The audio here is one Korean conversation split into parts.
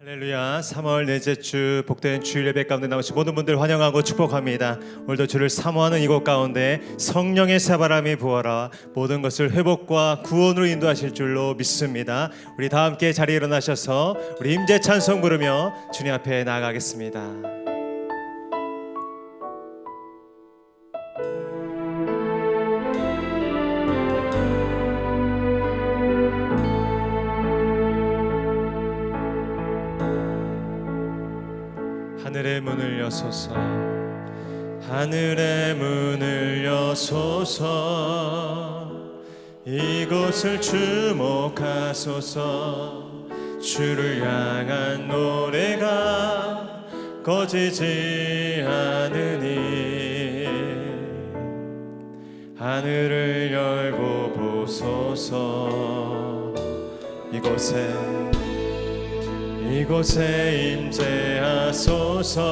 할렐루야. 3월 넷째 주 복된 주일 예배 가운데 나오신 모든 분들 환영하고 축복합니다. 오늘도 주를 사모하는 이곳 가운데 성령의 새바람이 부어라 모든 것을 회복과 구원으로 인도하실 줄로 믿습니다. 우리 다 함께 자리에 일어나셔서 우리 임재 찬송 부르며 주님 앞에 나아가겠습니다. 하늘의 문을 여소서, 하늘의 문을 여소서, 이곳을 주목하소서. 주를 향한 노래가 꺼지지 않으니 하늘을 열고 보소서. 이곳에 임재하소서.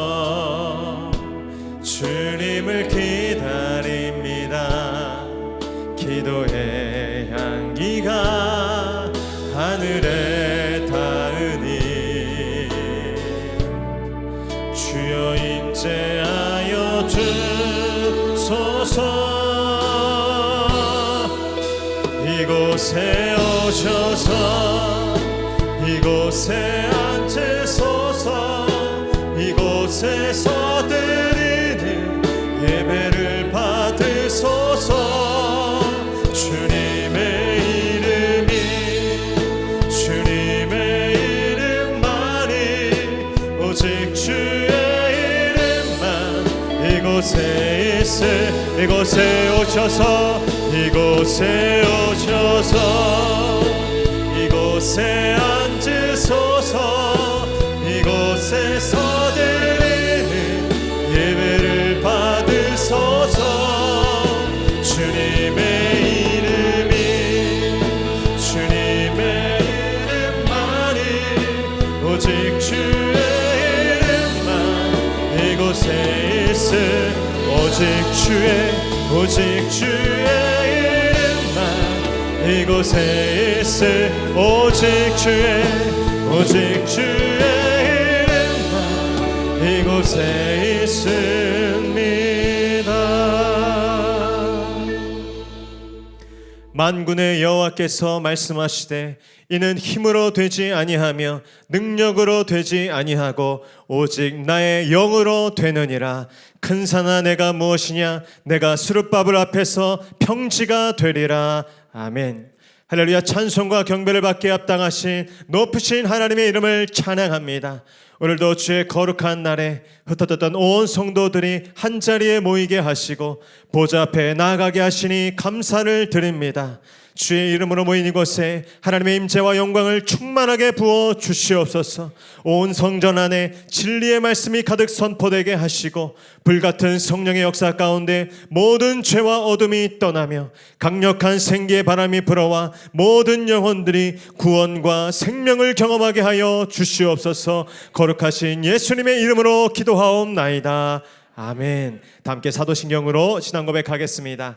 주님을 기다립니다. 기도의 향기가 하늘에 닿으니 주여 임재하여 주소서. 이곳에 오셔서 이곳에 앉으소서. 이곳에서 드리는 예배를 받으소서. 주님의 이름만이 오직 주의 이름만 이곳에 오셔서 이곳에 앉으소서. 이곳에서 드리는 예배를 받으소서. 주님의 이름만이 오직 주의 이름만 이곳에 있음. 오직 주의 이름만 이곳에 있음. 오직 주의 이름만 이곳에 있습니다. 만군의 여호와께서 말씀하시되 이는 힘으로 되지 아니하며 능력으로 되지 아니하고 오직 나의 영으로 되느니라. 큰 산아 내가 무엇이냐? 내가 수르바벨 앞에서 평지가 되리라. 아멘. 할렐루야. 찬송과 경배를 받기에 합당하신 높으신 하나님의 이름을 찬양합니다. 오늘도 주의 거룩한 날에 흩어졌던 온 성도들이 한자리에 모이게 하시고 보좌 앞에 나아가게 하시니 감사를 드립니다. 주의 이름으로 모인 이곳에 하나님의 임재와 영광을 충만하게 부어 주시옵소서. 온 성전 안에 진리의 말씀이 가득 선포되게 하시고 불같은 성령의 역사 가운데 모든 죄와 어둠이 떠나며 강력한 생기의 바람이 불어와 모든 영혼들이 구원과 생명을 경험하게 하여 주시옵소서. 거룩하신 예수님의 이름으로 기도하옵나이다. 아멘. 다 함께 사도신경으로 신앙 고백하겠습니다.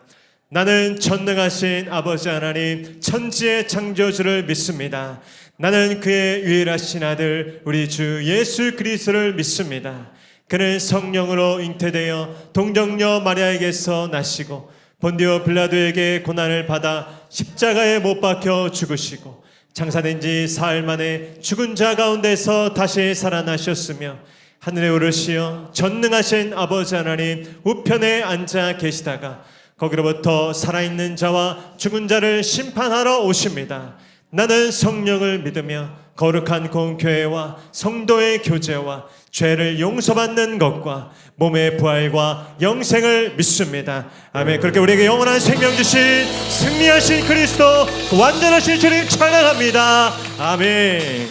나는 전능하신 아버지 하나님 천지의 창조주를 믿습니다. 나는 그의 유일하신 아들 우리 주 예수 그리스도를 믿습니다. 그는 성령으로 잉태되어 동정녀 마리아에게서 나시고 본디오 빌라도에게 고난을 받아 십자가에 못 박혀 죽으시고 장사된 지 사흘 만에 죽은 자 가운데서 다시 살아나셨으며 하늘에 오르시어 전능하신 아버지 하나님 우편에 앉아 계시다가 거기로부터 살아있는 자와 죽은 자를 심판하러 오십니다. 나는 성령을 믿으며 거룩한 공교회와 성도의 교제와 죄를 용서받는 것과 몸의 부활과 영생을 믿습니다. 아멘. 그렇게 우리에게 영원한 생명 주신 승리하신 그리스도 그 완전하신 주님 찬양합니다. 아멘.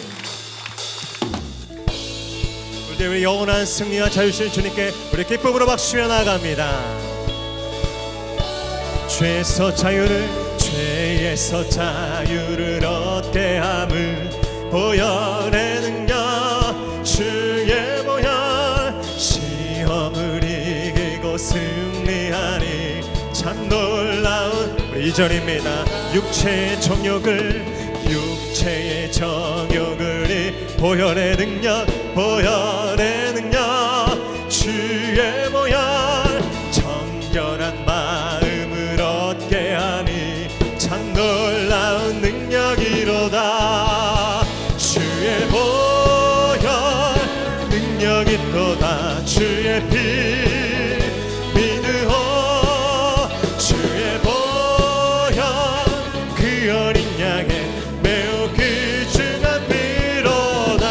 우리 영원한 승리와 자유신 주님께 우리 기쁨으로 박수며 나아갑니다. 죄에서 자유를 얻게 함을 보혈의 능력 주의 보혈 시험을 이기고 승리하니 참 놀라운 2절입니다. 육체의 정욕을 보혈의 능력 보혈의 능력 주의 보혈 정결한 마음을 얻게 하니 참 놀라운 능력이로다 주의 보혈 능력이 또다 주의 피 믿으오 주의 보혈 그 어린 양의 매우 귀중한 피로다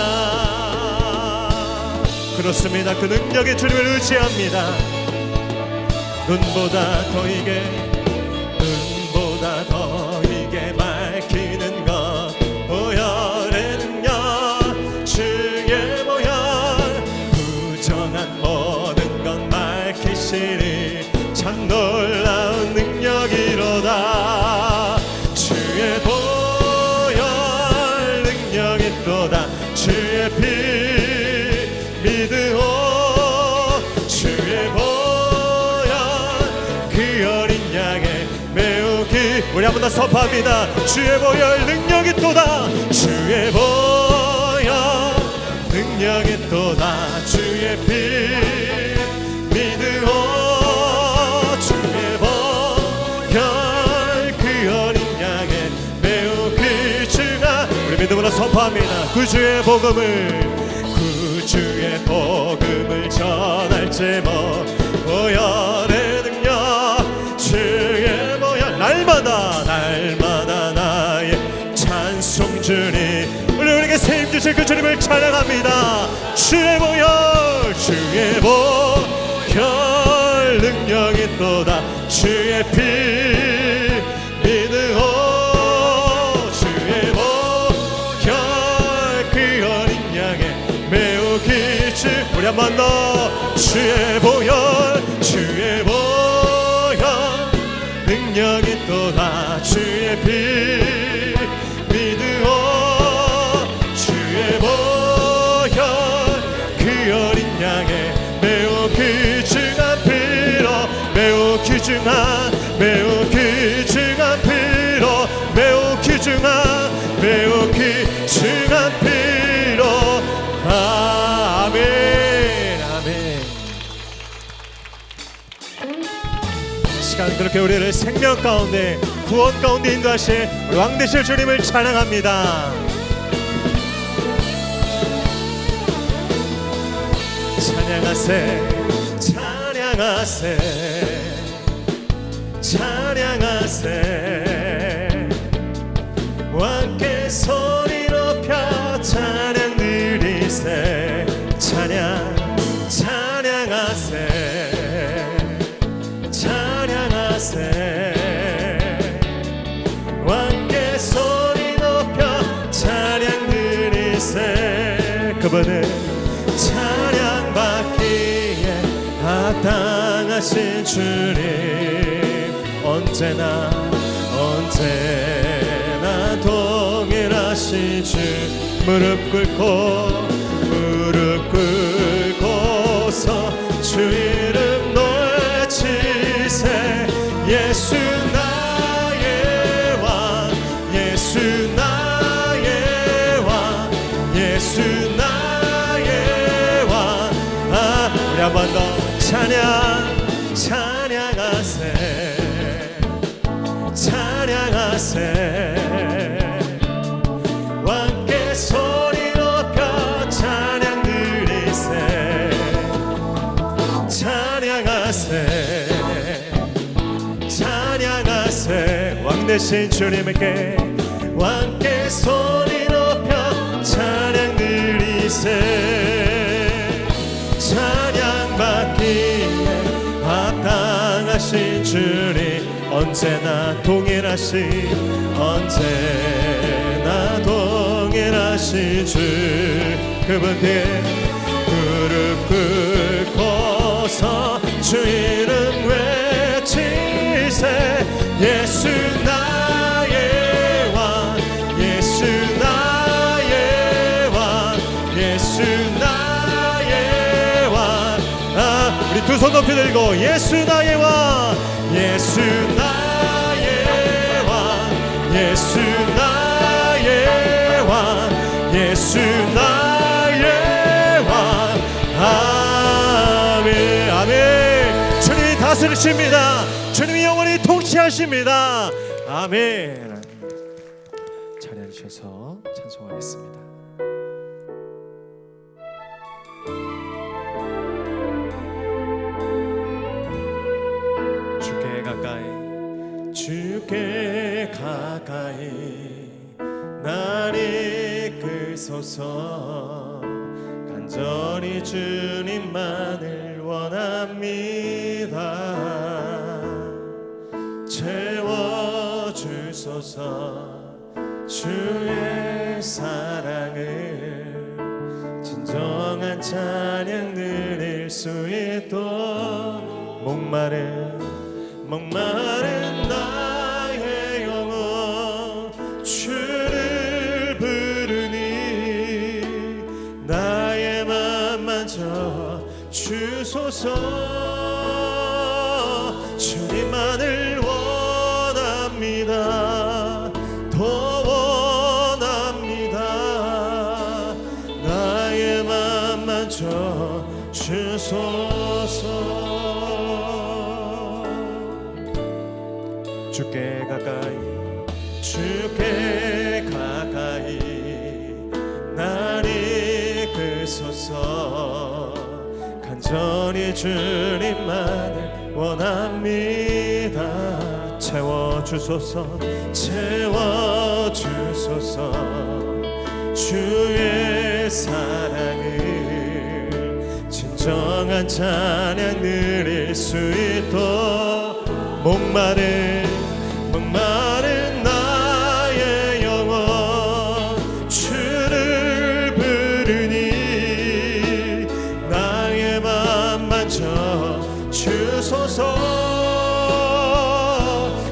그렇습니다. 그 능력의 주님을 의지합니다. 눈보다 더 이게 밝히는 것 보혈의 능력 주의 보혈 부정한 모든 것 밝히시니 참 놀라운 능력이로다 주의 보혈 능력이 또다 주의 피 믿으오 주의 보혈 그 어린 양의 매우 우리 한 번 더 선포합니다. 주의 보혈 능력이 또다 주의 보혈 능력이 또다 주의 피 믿으오 주의 보혈 그 어린 양의 매우 귀중한 우리 믿음으로 선포합니다. 구주의 복음을 전할 제목 보혈의 능력 주의 보혈 날마다 나의 찬송 주님 우리에게 세임 주실 그 주님을 찬양합니다. 주의 보혈 능력이 또다 주의 피 믿으오 주의 보혈 그 어린 양의 매우 귀중 우리 한 번 더 주의 보혈 능력이 또다 주의 피 믿으오 주의 보혈 그 어린 양의 매우 귀중한 피로 매우 귀중한 피로 매우 귀중한 피로 아멘 시간 그렇게 우리를 생명 가운데 구원 가운데 인도하실 우리 왕 되실 주님을 찬양합니다. 찬양하세 왕께 소리 높여 찬양 드리세 찬양하세 왕께 소리 높여 찬양 드리세 그분은 찬양받기에 합당하신 주님 언제나 동일하신 주 무릎 꿇고서 주 이름 외치세 예수 나의 왕 예수 나의 왕 예수 나의 왕 우리 한 번 더 찬양하세 왕께 소리 높여 찬양 드리세 찬양하세 왕 되신 주님께 왕께 소리 높여 찬양 드리세 찬양받기에 합당하신 주님 언제나 동일하신 주 그분께 무릎 꿇고서 주 이름 외치세 예수 나의 왕 예수 나의 왕 예수 나의 왕 우리 두 손 높이 들고 예수 나의 왕 예수 나의 왕 예수 나의 왕 예수 나의 다스리십니다. 주님이 영원히 통치하십니다. 아멘. 자리에 앉으셔서 찬송하겠습니다. 주께 가까이 날 이끄소서. 간절히 주님만을 원합니다. 채워주소서. 주의 사랑을 진정한 찬양 드릴 수 있도록 목마른 나의 영혼 주를 부르니 나의 맘 만져 주소서. 주님만을 원합니다. 더 원합니다. 나의 맘 만져 주소서. 주께 가까이 날 이끄소서. 간절히 주님만을 원합니다. 채워주소서. 주의 사랑을 진정한 찬양 드릴 수 있도록 목마른 나의 영혼 주를 부르니 나의 맘 만져 주소서.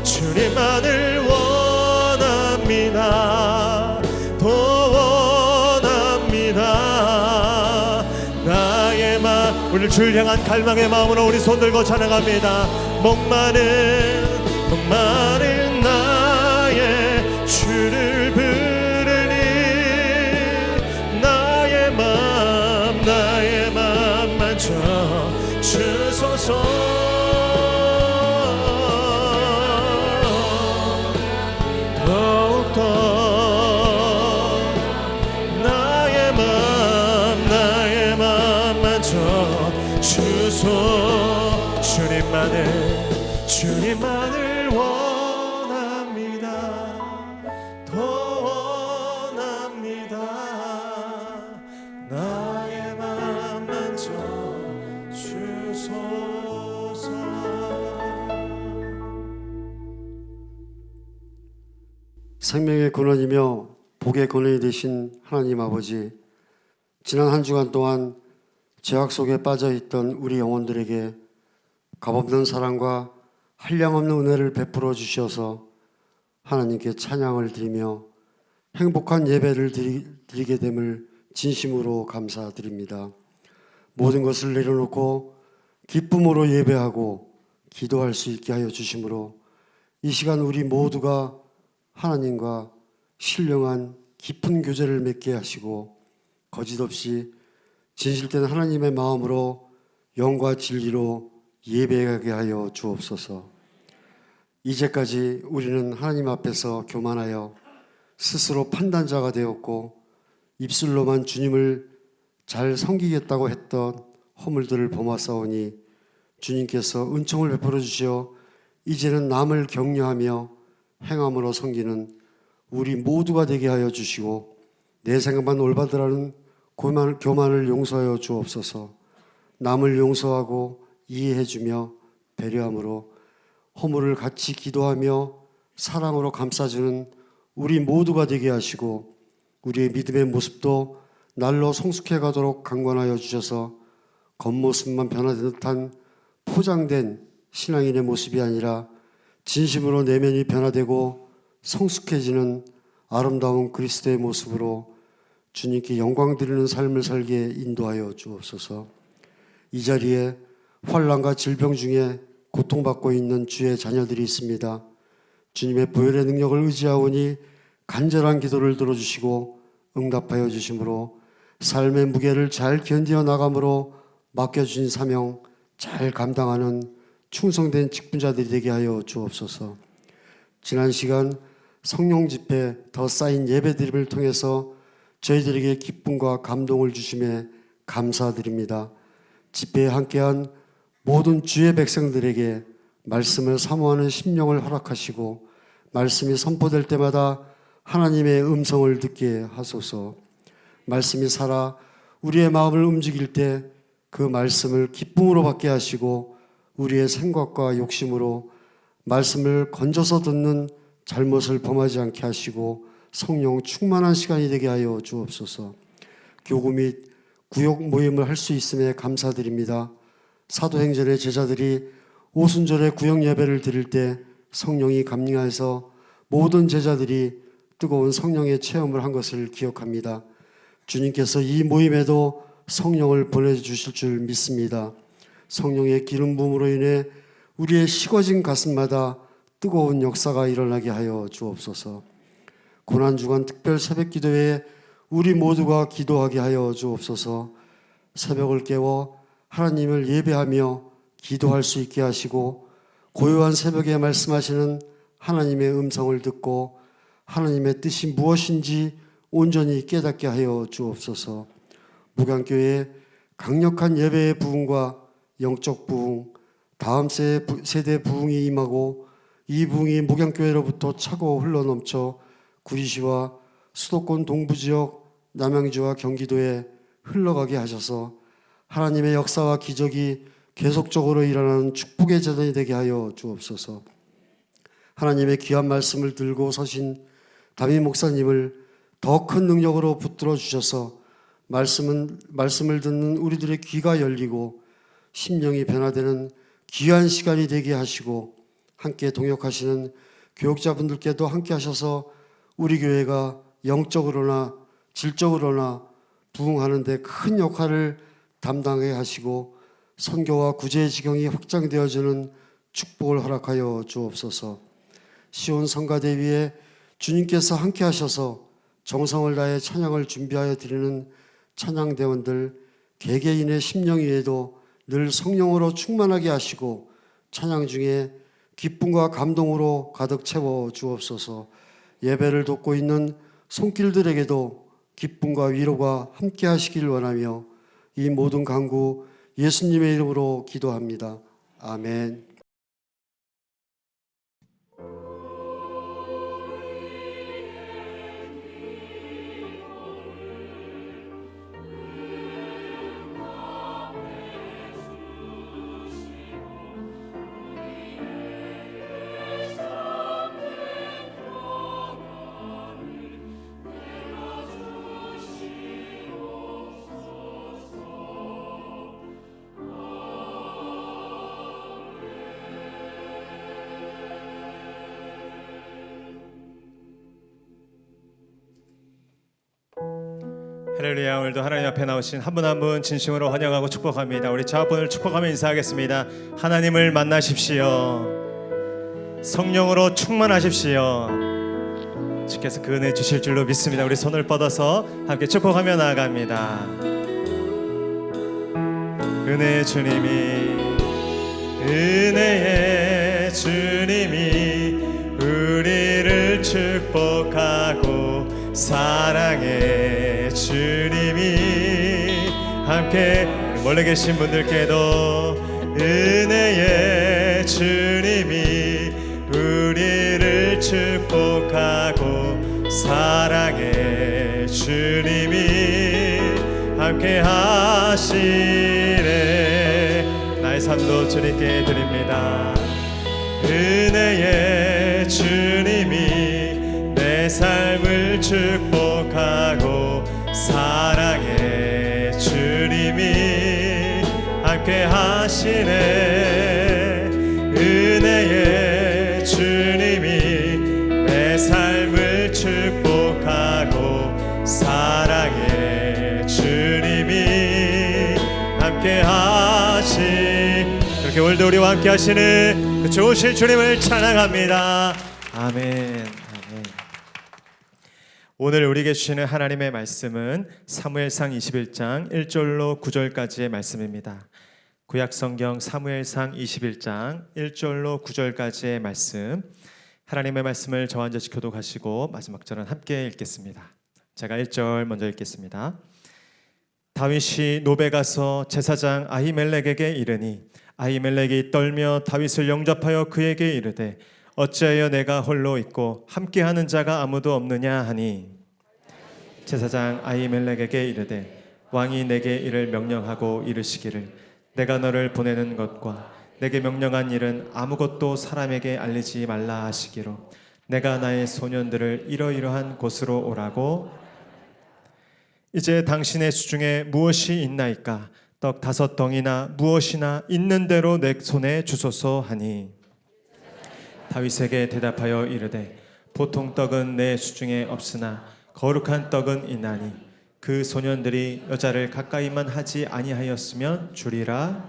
주님만을 원합니다. 더 원합니다. 나의 맘. 오늘 주를 향한 갈망의 마음으로 우리 손 들고 찬양합니다. 목마른 나의 주를 부르니 나의 맘 만져 주소서. 더욱더 나의 맘 만져 주소. 주님만을 원합니다. 더 원합니다. 나의 맘 만져 주소서. 생명의 근원이며 복의 근원이 되신 하나님 아버지, 지난 한 주간 동안 죄악 속에 빠져있던 우리 영혼들에게 값없는 사랑과 한량없는 은혜를 베풀어 주셔서 하나님께 찬양을 드리며 행복한 예배를 드리게 됨을 진심으로 감사드립니다. 모든 것을 내려놓고 기쁨으로 예배하고 기도할 수 있게 하여 주심으로 이 시간 우리 모두가 하나님과 신령한 깊은 교제를 맺게 하시고 거짓없이 진실된 하나님의 마음으로 영과 진리로 예배하게 하여 주옵소서. 이제까지 우리는 하나님 앞에서 교만하여 스스로 판단자가 되었고 입술로만 주님을 잘 섬기겠다고 했던 허물들을 범하사오니 주님께서 은총을 베풀어 주시어 이제는 남을 격려하며 행함으로 섬기는 우리 모두가 되게 하여 주시고 내 생각만 올바르라는 교만을 용서하여 주옵소서. 남을 용서하고 이해해주며 배려함으로 허물을 같이 기도하며 사랑으로 감싸주는 우리 모두가 되게 하시고 우리의 믿음의 모습도 날로 성숙해 가도록 강권하여 주셔서 겉모습만 변화된 듯한 포장된 신앙인의 모습이 아니라 진심으로 내면이 변화되고 성숙해지는 아름다운 그리스도의 모습으로 주님께 영광 드리는 삶을 살게 인도하여 주옵소서. 이 자리에 환난과 질병 중에 고통받고 있는 주의 자녀들이 있습니다. 주님의 보혈의 능력을 의지하오니 간절한 기도를 들어주시고 응답하여 주심으로 삶의 무게를 잘 견디어 나감으로 맡겨주신 사명 잘 감당하는 충성된 직분자들이 되게 하여 주옵소서. 지난 시간 성령 집회 더 쌓인 예배드림을 통해서 저희들에게 기쁨과 감동을 주심에 감사드립니다. 집회에 함께한 모든 주의 백성들에게 말씀을 사모하는 심령을 허락하시고 말씀이 선포될 때마다 하나님의 음성을 듣게 하소서. 말씀이 살아 우리의 마음을 움직일 때 그 말씀을 기쁨으로 받게 하시고 우리의 생각과 욕심으로 말씀을 건져서 듣는 잘못을 범하지 않게 하시고 성령 충만한 시간이 되게 하여 주옵소서. 교구 및 구역 모임을 할 수 있음에 감사드립니다. 사도행전의 제자들이 오순절에 구역 예배를 드릴 때 성령이 감림하여서 모든 제자들이 뜨거운 성령의 체험을 한 것을 기억합니다. 주님께서 이 모임에도 성령을 보내주실 줄 믿습니다. 성령의 기름 부음으로 인해 우리의 식어진 가슴마다 뜨거운 역사가 일어나게 하여 주옵소서. 고난주간 특별 새벽 기도회에 우리 모두가 기도하게 하여 주옵소서. 새벽을 깨워 하나님을 예배하며 기도할 수 있게 하시고 고요한 새벽에 말씀하시는 하나님의 음성을 듣고 하나님의 뜻이 무엇인지 온전히 깨닫게 하여 주옵소서. 목양교회의 강력한 예배의 부흥과 영적 부흥, 다음 세대 부흥이 임하고 이 부흥이 목양교회로부터 차고 흘러넘쳐 구리시와 수도권 동부지역, 남양주와 경기도에 흘러가게 하셔서 하나님의 역사와 기적이 계속적으로 일어나는 축복의 재단이 되게 하여 주옵소서. 하나님의 귀한 말씀을 들고 서신 담임 목사님을 더 큰 능력으로 붙들어 주셔서 말씀을 듣는 우리들의 귀가 열리고 심령이 변화되는 귀한 시간이 되게 하시고 함께 동역하시는 교육자분들께도 함께 하셔서 우리 교회가 영적으로나 질적으로나 부흥하는 데 큰 역할을 담당해 하시고 선교와 구제의 지경이 확장되어지는 축복을 허락하여 주옵소서. 시온 성가대 위에 주님께서 함께 하셔서 정성을 다해 찬양을 준비하여 드리는 찬양대원들 개개인의 심령 위에도 늘 성령으로 충만하게 하시고 찬양 중에 기쁨과 감동으로 가득 채워 주옵소서. 예배를 돕고 있는 손길들에게도 기쁨과 위로가 함께 하시길 원하며 이 모든 간구 예수님의 이름으로 기도합니다. 아멘. 할렐루야. 오늘도 하나님 앞에 나오신 한 분 한 분 진심으로 환영하고 축복합니다. 우리 자분을 축복하며 인사하겠습니다. 하나님을 만나십시오. 성령으로 충만하십시오. 주께서 그 은혜 주실 줄로 믿습니다. 우리 손을 뻗어서 함께 축복하며 나아갑니다. 은혜의 주님이, 은혜의 주님이 우리를 축복하고 사랑의 주님이 함께 멀리 계신 분들께도 은혜의 주님이 우리를 축복하고 사랑의 주님이 함께 하시네. 나의 삶도 주님께 드립니다. 은혜의 주님이 내 삶을 축복하고 사랑의 주님이 함께 하시네. 은혜의 주님이 내 삶을 축복하고 사랑의 주님이 함께 그렇게 오늘도 우리와 함께 하시는 그 좋으신 주님을 찬양합니다. 아멘. 오늘 우리에게 주시는 하나님의 말씀은 사무엘상 21장 1절로 9절까지의 말씀입니다. 구약성경 사무엘상 21장 1절로 9절까지의 말씀, 하나님의 말씀을 저와 앉아 교독하시고 마지막 절은 함께 읽겠습니다. 제가 1절 먼저 읽겠습니다. 다윗이 노베 가서 제사장 아히멜렉에게 이르니 아히멜렉이 떨며 다윗을 영접하여 그에게 이르되 어찌하여 내가 홀로 있고 함께하는 자가 아무도 없느냐 하니, 제사장 아히멜렉에게 이르되 왕이 내게 이를 명령하고 이르시기를 내가 너를 보내는 것과 내게 명령한 일은 아무것도 사람에게 알리지 말라 하시기로 내가 나의 소년들을 이러이러한 곳으로 오라고. 이제 당신의 수중에 무엇이 있나이까? 떡 5덩이나 무엇이나 있는 대로 내 손에 주소서 하니, 다윗에게 대답하여 이르되 보통 떡은 내 수중에 없으나 거룩한 떡은 있나니 그 소년들이 여자를 가까이만 하지 아니하였으면 주리라.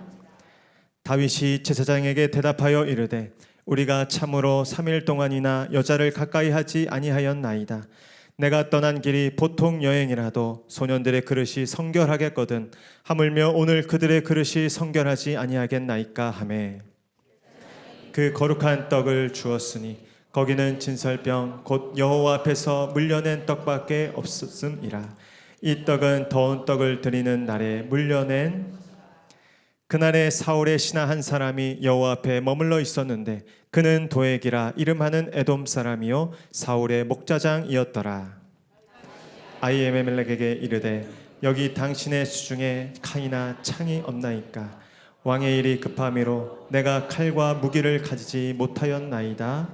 다윗이 제사장에게 대답하여 이르되 우리가 참으로 3일 동안이나 여자를 가까이 하지 아니하였나이다. 내가 떠난 길이 보통 여행이라도 소년들의 그릇이 성결하겠거든 하물며 오늘 그들의 그릇이 성결하지 아니하겠나이까 하매, 그 거룩한 떡을 주었으니 거기는 진설병 곧 여호와 앞에서 물려낸 떡밖에 없었음이라. 이 떡은 더운 떡을 드리는 날에 물려낸. 그날에 사울의 신하 한 사람이 여호와 앞에 머물러 있었는데 그는 도액이라 이름하는 에돔 사람이요 사울의 목자장이었더라. 아히멜렉에게 이르되 여기 당신의 수중에 칼이나 창이 없나이까? 왕의 일이 급함이로 내가 칼과 무기를 가지지 못하였나이다.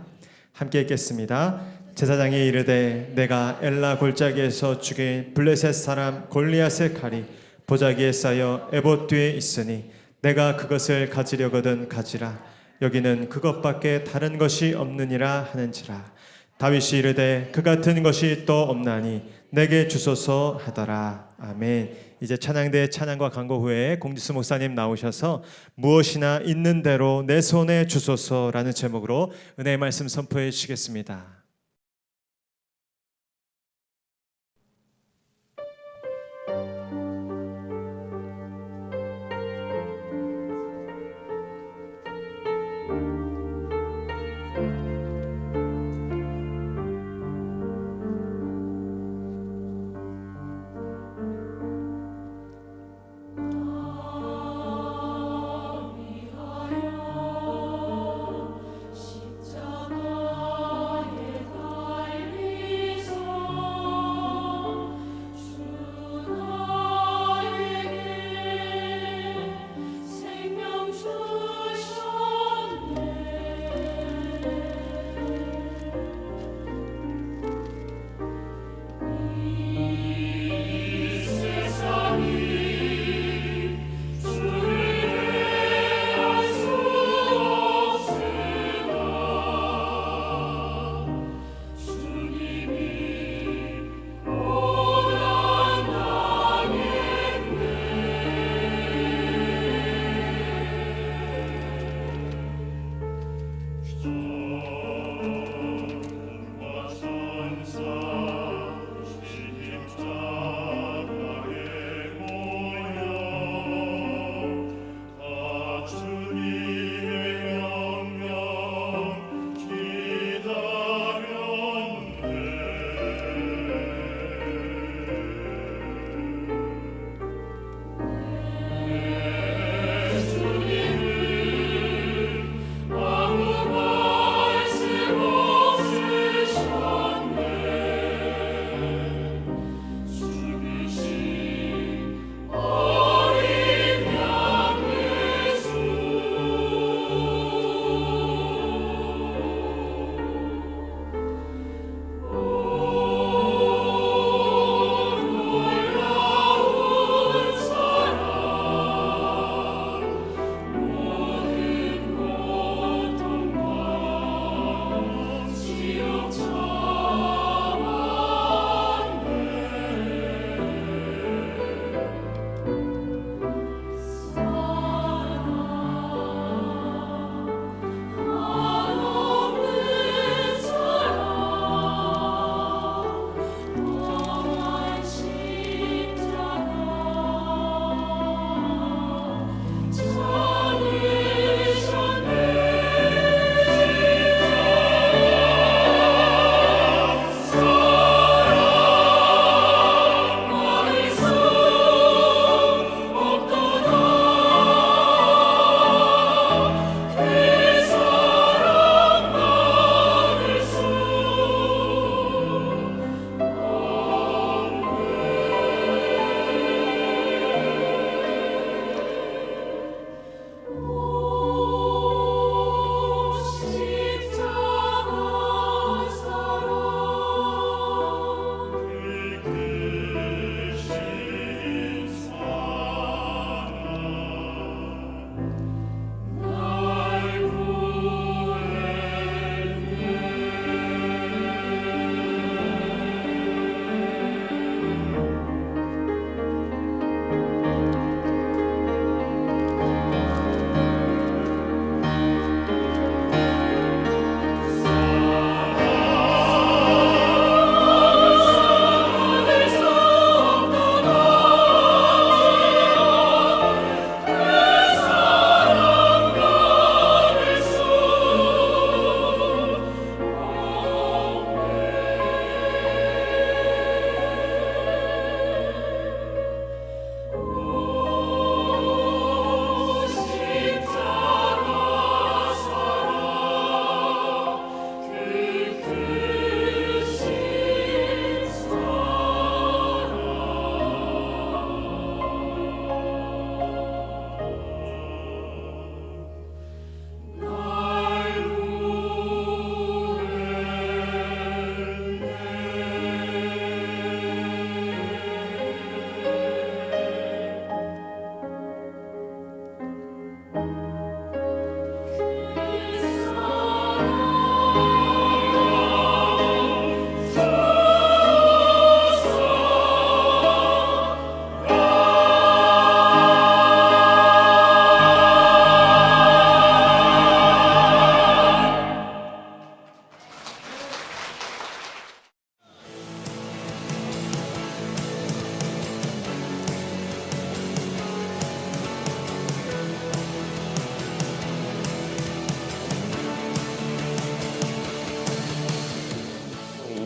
함께 읽겠습니다. 제사장이 이르되 내가 엘라 골짜기에서 죽인 블레셋 사람 골리앗의 칼이 보자기에 쌓여 에봇 뒤에 있으니 내가 그것을 가지려거든 가지라. 여기는 그것밖에 다른 것이 없느니라 하는지라. 다윗이 이르되 그 같은 것이 또 없나니 내게 주소서 하더라. 아멘. 이제 찬양대 찬양과 광고 후에 공지수 목사님 나오셔서 무엇이나 있는 대로 내 손에 주소서라는 제목으로 은혜의 말씀 선포해 주시겠습니다.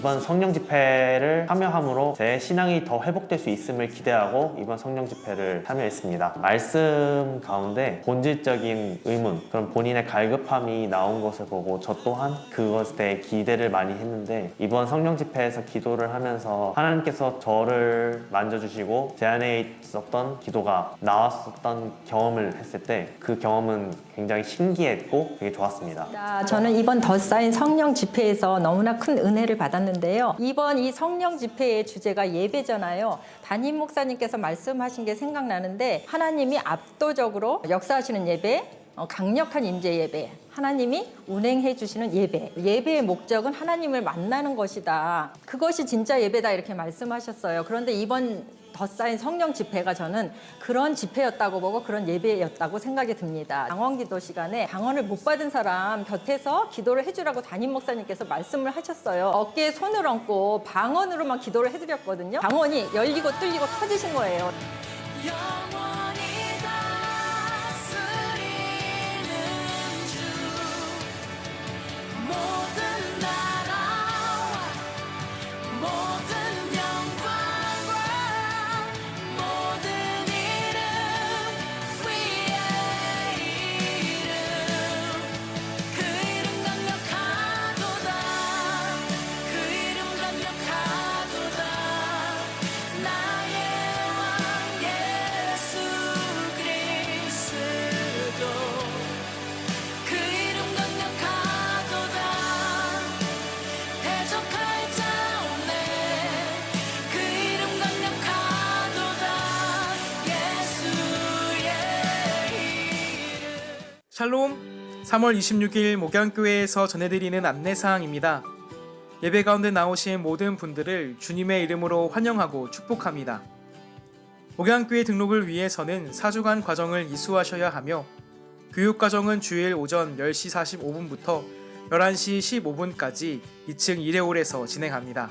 이번 성령 집회를 참여함으로 제 신앙이 더 회복될 수 있음을 기대하고 이번 성령 집회를 참여했습니다. 말씀 가운데 본질적인 의문, 그런 본인의 갈급함이 나온 것을 보고 저 또한 그것에 대해 기대를 많이 했는데, 이번 성령 집회에서 기도를 하면서 하나님께서 저를 만져주시고 제 안에 있었던 기도가 나왔었던 경험을 했을 때 그 경험은 굉장히 신기했고 되게 좋았습니다. 저는 이번 더 쌓인 성령 집회에서 너무나 큰 은혜를 받았는데요. 이번 이 성령 집회의 주제가 예배잖아요. 담임 목사님께서 말씀하신 게 생각나는데, 하나님이 압도적으로 역사하시는 예배, 강력한 임재 예배, 하나님이 운행해 주시는 예배, 예배의 목적은 하나님을 만나는 것이다. 그것이 진짜 예배다, 이렇게 말씀하셨어요. 그런데 이번 더 쌓인 성령 집회가 저는 그런 집회였다고 보고 그런 예배였다고 생각이 듭니다. 방언기도 시간에 방언을 못 받은 사람 곁에서 기도를 해주라고 담임 목사님께서 말씀을 하셨어요. 어깨에 손을 얹고 방언으로만 기도를 해드렸거든요. 방언이 열리고 뚫리고 터지신 거예요. 영원히 다스리는 주, 모든 나라와 모든 영광과 모든 이름 위에 이름, 그 이름 강력하도다, 그 이름 강력하도다. 나의 왕 예수 그리스도, 그 이름 강력하도다. 대적할 자 없네, 그 이름 강력하도다. 예수의 이름. 샬롬! 3월 26일 목양교회에서 전해드리는 안내사항입니다. 예배 가운데 나오신 모든 분들을 주님의 이름으로 환영하고 축복합니다. 목양교회 등록을 위해서는 4주간 과정을 이수하셔야 하며, 교육과정은 주일 오전 10시 45분부터 11시 15분까지 2층 1회홀에서 진행합니다.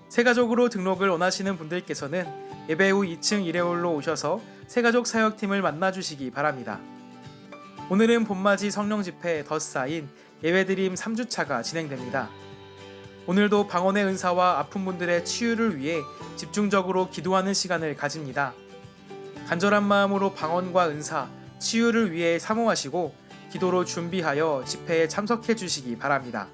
세가족으로 등록을 원하시는 분들께서는 예배 후 2층 1회홀로 오셔서 세가족 사역팀을 만나주시기 바랍니다. 오늘은 봄맞이 성령집회 더 쌓인 예배드림 3주차가 진행됩니다. 오늘도 방언의 은사와 아픈 분들의 치유를 위해 집중적으로 기도하는 시간을 가집니다. 간절한 마음으로 방언과 은사, 치유를 위해 사모하시고 기도로 준비하여 집회에 참석해 주시기 바랍니다.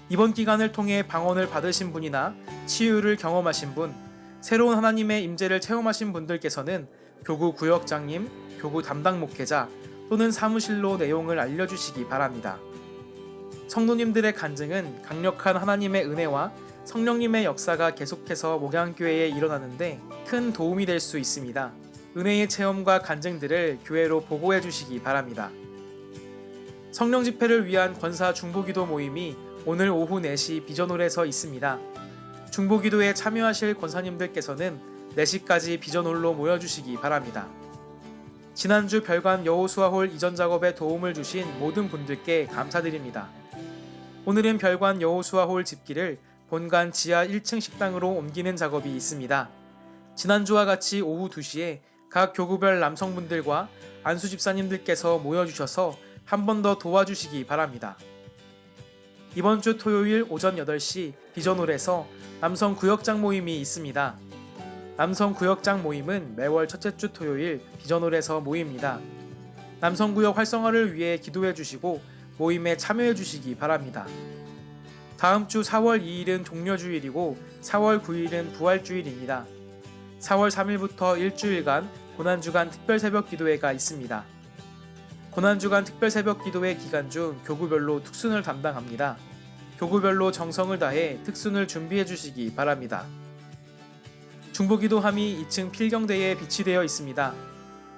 이번 기간을 통해 방언을 받으신 분이나 치유를 경험하신 분, 새로운 하나님의 임재를 체험하신 분들께서는 교구 구역장님, 교구 담당 목회자 또는 사무실로 내용을 알려주시기 바랍니다. 성도님들의 간증은 강력한 하나님의 은혜와 성령님의 역사가 계속해서 목양교회에 일어나는데 큰 도움이 될 수 있습니다. 은혜의 체험과 간증들을 교회로 보고해 주시기 바랍니다. 성령 집회를 위한 권사 중보기도 모임이 오늘 오후 4시 비전홀에서 있습니다. 중보기도에 참여하실 권사님들께서는 4시까지 비전홀로 모여주시기 바랍니다. 지난주 별관 여호수아홀 이전 작업에 도움을 주신 모든 분들께 감사드립니다. 오늘은 별관 여호수아홀 집기를 본관 지하 1층 식당으로 옮기는 작업이 있습니다. 지난주와 같이 오후 2시에 각 교구별 남성분들과 안수 집사님들께서 모여주셔서 한 번 더 도와주시기 바랍니다. 이번 주 토요일 오전 8시 비전홀에서 남성 구역장 모임이 있습니다. 남성 구역장 모임은 매월 첫째 주 토요일 비전홀에서 모입니다. 남성 구역 활성화를 위해 기도해 주시고 모임에 참여해 주시기 바랍니다. 다음 주 4월 2일은 종려주일이고 4월 9일은 부활주일입니다. 4월 3일부터 일주일간 고난주간 특별새벽 기도회가 있습니다. 고난주간 특별새벽 기도회 기간 중 교구별로 특순을 담당합니다. 교구별로 정성을 다해 특순을 준비해 주시기 바랍니다. 중보기도함이 2층 필경대에 비치되어 있습니다.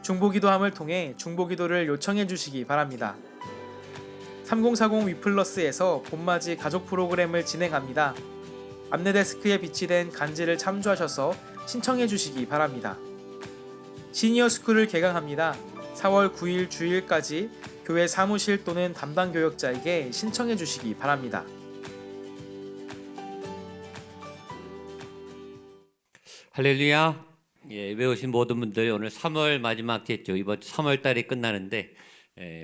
중보기도함을 통해 중보기도를 요청해 주시기 바랍니다. 3040 위플러스에서 봄맞이 가족 프로그램을 진행합니다. 안내데스크에 비치된 간지를 참조하셔서 신청해 주시기 바랍니다. 시니어스쿨을 개강합니다. 4월 9일 주일까지 교회 사무실 또는 담당 교역자에게 신청해 주시기 바랍니다. 할렐루야. 예, 예배 오신 모든 분들 오늘 3월 마지막 주죠. 이번 3월 달이 끝나는데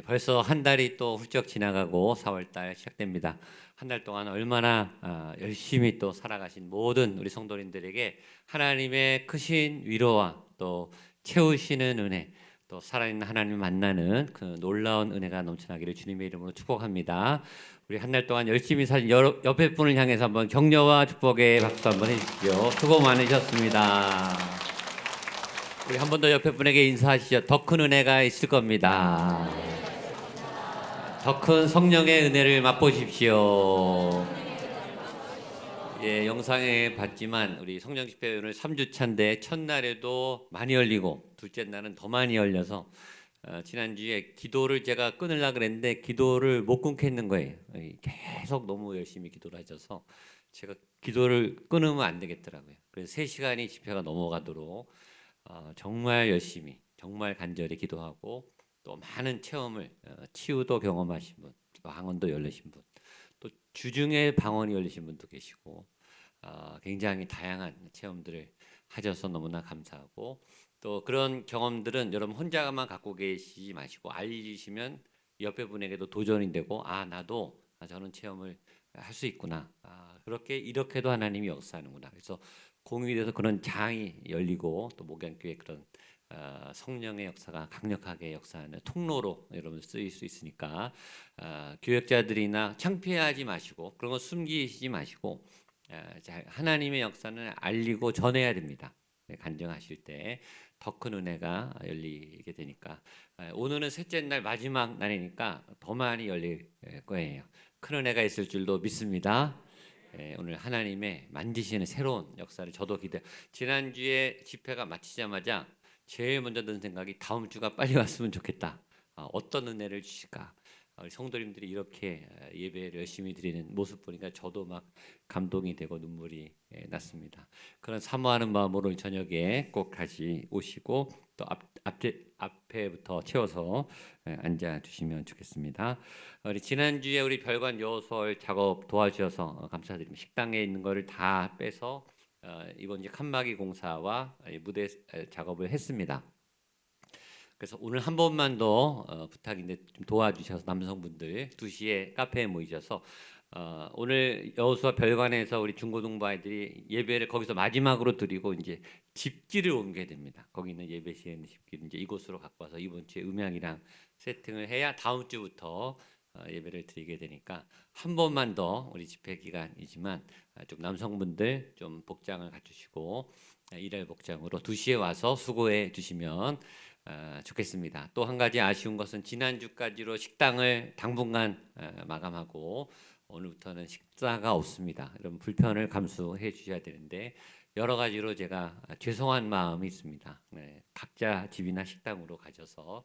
벌써 한 달이 또 훌쩍 지나가고 4월달 시작됩니다. 한 달 동안 얼마나 열심히 또 살아가신 모든 우리 성도님들에게 하나님의 크신 위로와 또 채우시는 은혜, 또 살아있는 하나님을 만나는 그 놀라운 은혜가 넘쳐나기를 주님의 이름으로 축복합니다. 우리 한 달 동안 열심히 살 옆에 분을 향해서 한번 격려와 축복의 박수 한번 해주십시오. 수고 많으셨습니다. 우리 한 번 더 옆에 분에게 인사하시죠. 더 큰 은혜가 있을 겁니다. 더 큰 성령의 은혜를 맛보십시오. 예, 영상에 봤지만 우리 성령 집회 오늘 3주차인데 첫날에도 많이 열리고 둘째 날은 더 많이 열려서 지난주에 기도를 제가 끊으려고 그랬는데 기도를 못 끊겠는 거예요. 계속 너무 열심히 기도를 하셔서 제가 기도를 끊으면 안 되겠더라고요. 그래서 3시간이 집회가 넘어가도록 정말 열심히 정말 간절히 기도하고 또 많은 체험을 치유도 경험하신 분, 방언도 열리신 분, 또 주중에 방언이 열리신 분도 계시고 굉장히 다양한 체험들을 하셔서 너무나 감사하고 또 그런 경험들은 여러분 혼자만 갖고 계시지 마시고 알리시면 옆에 분에게도 도전이 되고 나도 저런 체험을 할 수 있구나. 그렇게 이렇게도 하나님이 역사하는구나. 그래서 공유돼서 그런 장이 열리고 또 목양교회 그런 성령의 역사가 강력하게 역사하는 통로로 여러분 쓰일 수 있으니까 교역자들이나 창피하지 마시고 그런 거 숨기시지 마시고 하나님의 역사는 알리고 전해야 됩니다. 간증하실 때 더 큰 은혜가 열리게 되니까 오늘은 셋째 날 마지막 날이니까 더 많이 열릴 거예요. 큰 은혜가 있을 줄도 믿습니다. 오늘 하나님의 만지시는 새로운 역사를 저도 기대. 지난주에 집회가 마치자마자 제일 먼저 든 생각이 다음 주가 빨리 왔으면 좋겠다. 어떤 은혜를 주실까? 우리 성도님들이 이렇게 예배를 열심히 드리는 모습 보니까 저도 막 감동이 되고 눈물이 났습니다. 그런 사모하는 마음으로 저녁에 꼭 다시 오시고 또 앞에부터 채워서 앉아 주시면 좋겠습니다. 우리 지난주에 우리 별관 요설 작업 도와주셔서 감사드립니다. 식당에 있는 거를 다 빼서 이번 이제 칸막이 공사와 무대 작업을 했습니다. 그래서 오늘 한 번만 더 부탁인데 좀 도와주셔서 남성분들 2시에 카페에 모이셔서 오늘 여호수아 별관에서 우리 중고등부 아이들이 예배를 거기서 마지막으로 드리고 이제 집기를 옮겨야 됩니다. 거기 있는 예배 시에 있는 집기를 이제 이곳으로 갖고 와서 이번 주에 음향이랑 세팅을 해야 다음 주부터 예배를 드리게 되니까 한 번만 더 우리 집회 기간이지만 좀 남성분들 좀 복장을 갖추시고 일할 복장으로 2시에 와서 수고해 주시면 좋겠습니다. 또 한 가지 아쉬운 것은 지난주까지로 식당을 당분간 마감하고 오늘부터는 식사가 없습니다. 이런 불편을 감수해 주셔야 되는데 여러 가지로 제가 죄송한 마음이 있습니다. 각자 집이나 식당으로 가셔서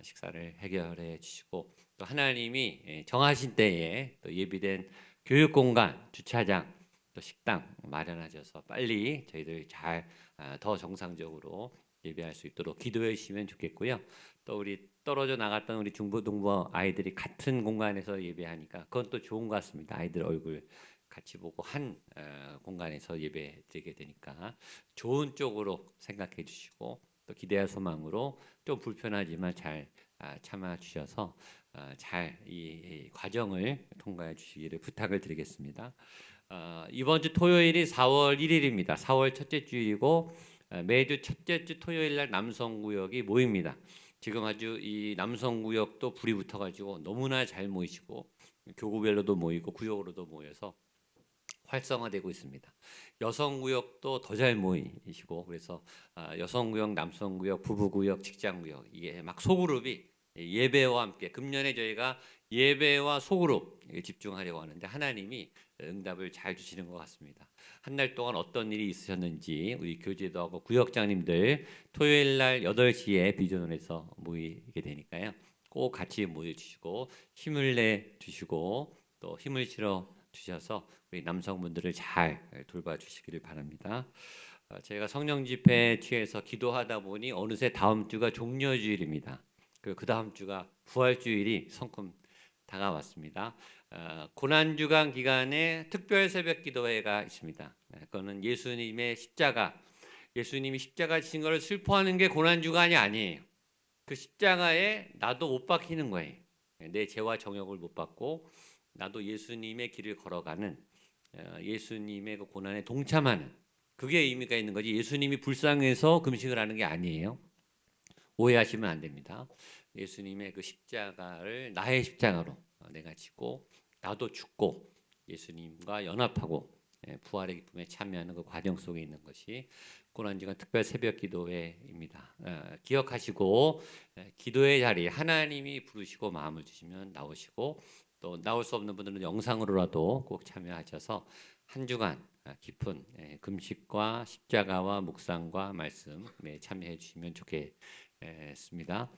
식사를 해결해 주시고 또 하나님이 정하신 때에 또 예비된 교육 공간, 주차장, 또 식당 마련하셔서 빨리 저희들 잘 더 정상적으로 예배할 수 있도록 기도해 주시면 좋겠고요. 또 우리 떨어져 나갔던 우리 중고등부 아이들이 같은 공간에서 예배하니까 그건 또 좋은 것 같습니다. 아이들 얼굴 같이 보고 한 공간에서 예배 드리게 되니까 좋은 쪽으로 생각해 주시고 또 기대와 소망으로 좀 불편하지만 잘 참아 주셔서 잘 이 과정을 통과해 주시기를 부탁을 드리겠습니다. 이번 주 토요일이 4월 1일입니다. 4월 첫째 주일이고 매주 첫째 주 토요일 날 남성구역이 모입니다. 지금 아주 이 남성구역도 불이 붙어가지고 너무나 잘 모이시고 교구별로도 모이고 구역으로도 모여서 활성화되고 있습니다. 여성구역도 더 잘 모이시고 그래서 여성구역, 남성구역, 부부구역, 직장구역 이게 막 소그룹이 예배와 함께 금년에 저희가 예배와 소그룹 집중하려고 하는데 하나님이 응답을 잘 주시는 것 같습니다. 한 달 동안 어떤 일이 있으셨는지 우리 교제도 하고 구역장님들 토요일 날 8시에 비전홀에서 모이게 되니까요. 꼭 같이 모여주시고 힘을 내주시고 또 힘을 실어 주셔서 우리 남성분들을 잘 돌봐주시기를 바랍니다. 제가 성령 집회에 취해서 기도하다 보니 어느새 다음 주가 종려주일입니다. 그 다음 주가 부활주일이 성큼 다가왔습니다. 고난주간 기간에 특별 새벽 기도회가 있습니다. 그거는 예수님의 십자가, 예수님이 십자가 지신 것을 슬퍼하는 게 고난주간이 아니에요. 그 십자가에 나도 못 박히는 거예요. 내 죄와 정욕을 못 받고 나도 예수님의 길을 걸어가는, 예수님의 그 고난에 동참하는, 그게 의미가 있는 거지. 예수님이 불쌍해서 금식을 하는 게 아니에요. 오해하시면 안 됩니다. 예수님의 그 십자가를 나의 십자가로 내가 지고 나도 죽고 예수님과 연합하고 부활의 기쁨에 참여하는 그 과정 속에 있는 것이 고난주간 특별 새벽 기도회입니다. 기억하시고 기도의 자리에 하나님이 부르시고 마음을 주시면 나오시고, 또 나올 수 없는 분들은 영상으로라도 꼭 참여하셔서 한 주간 깊은 금식과 십자가와 묵상과 말씀에 참여해 주시면 좋겠습니다.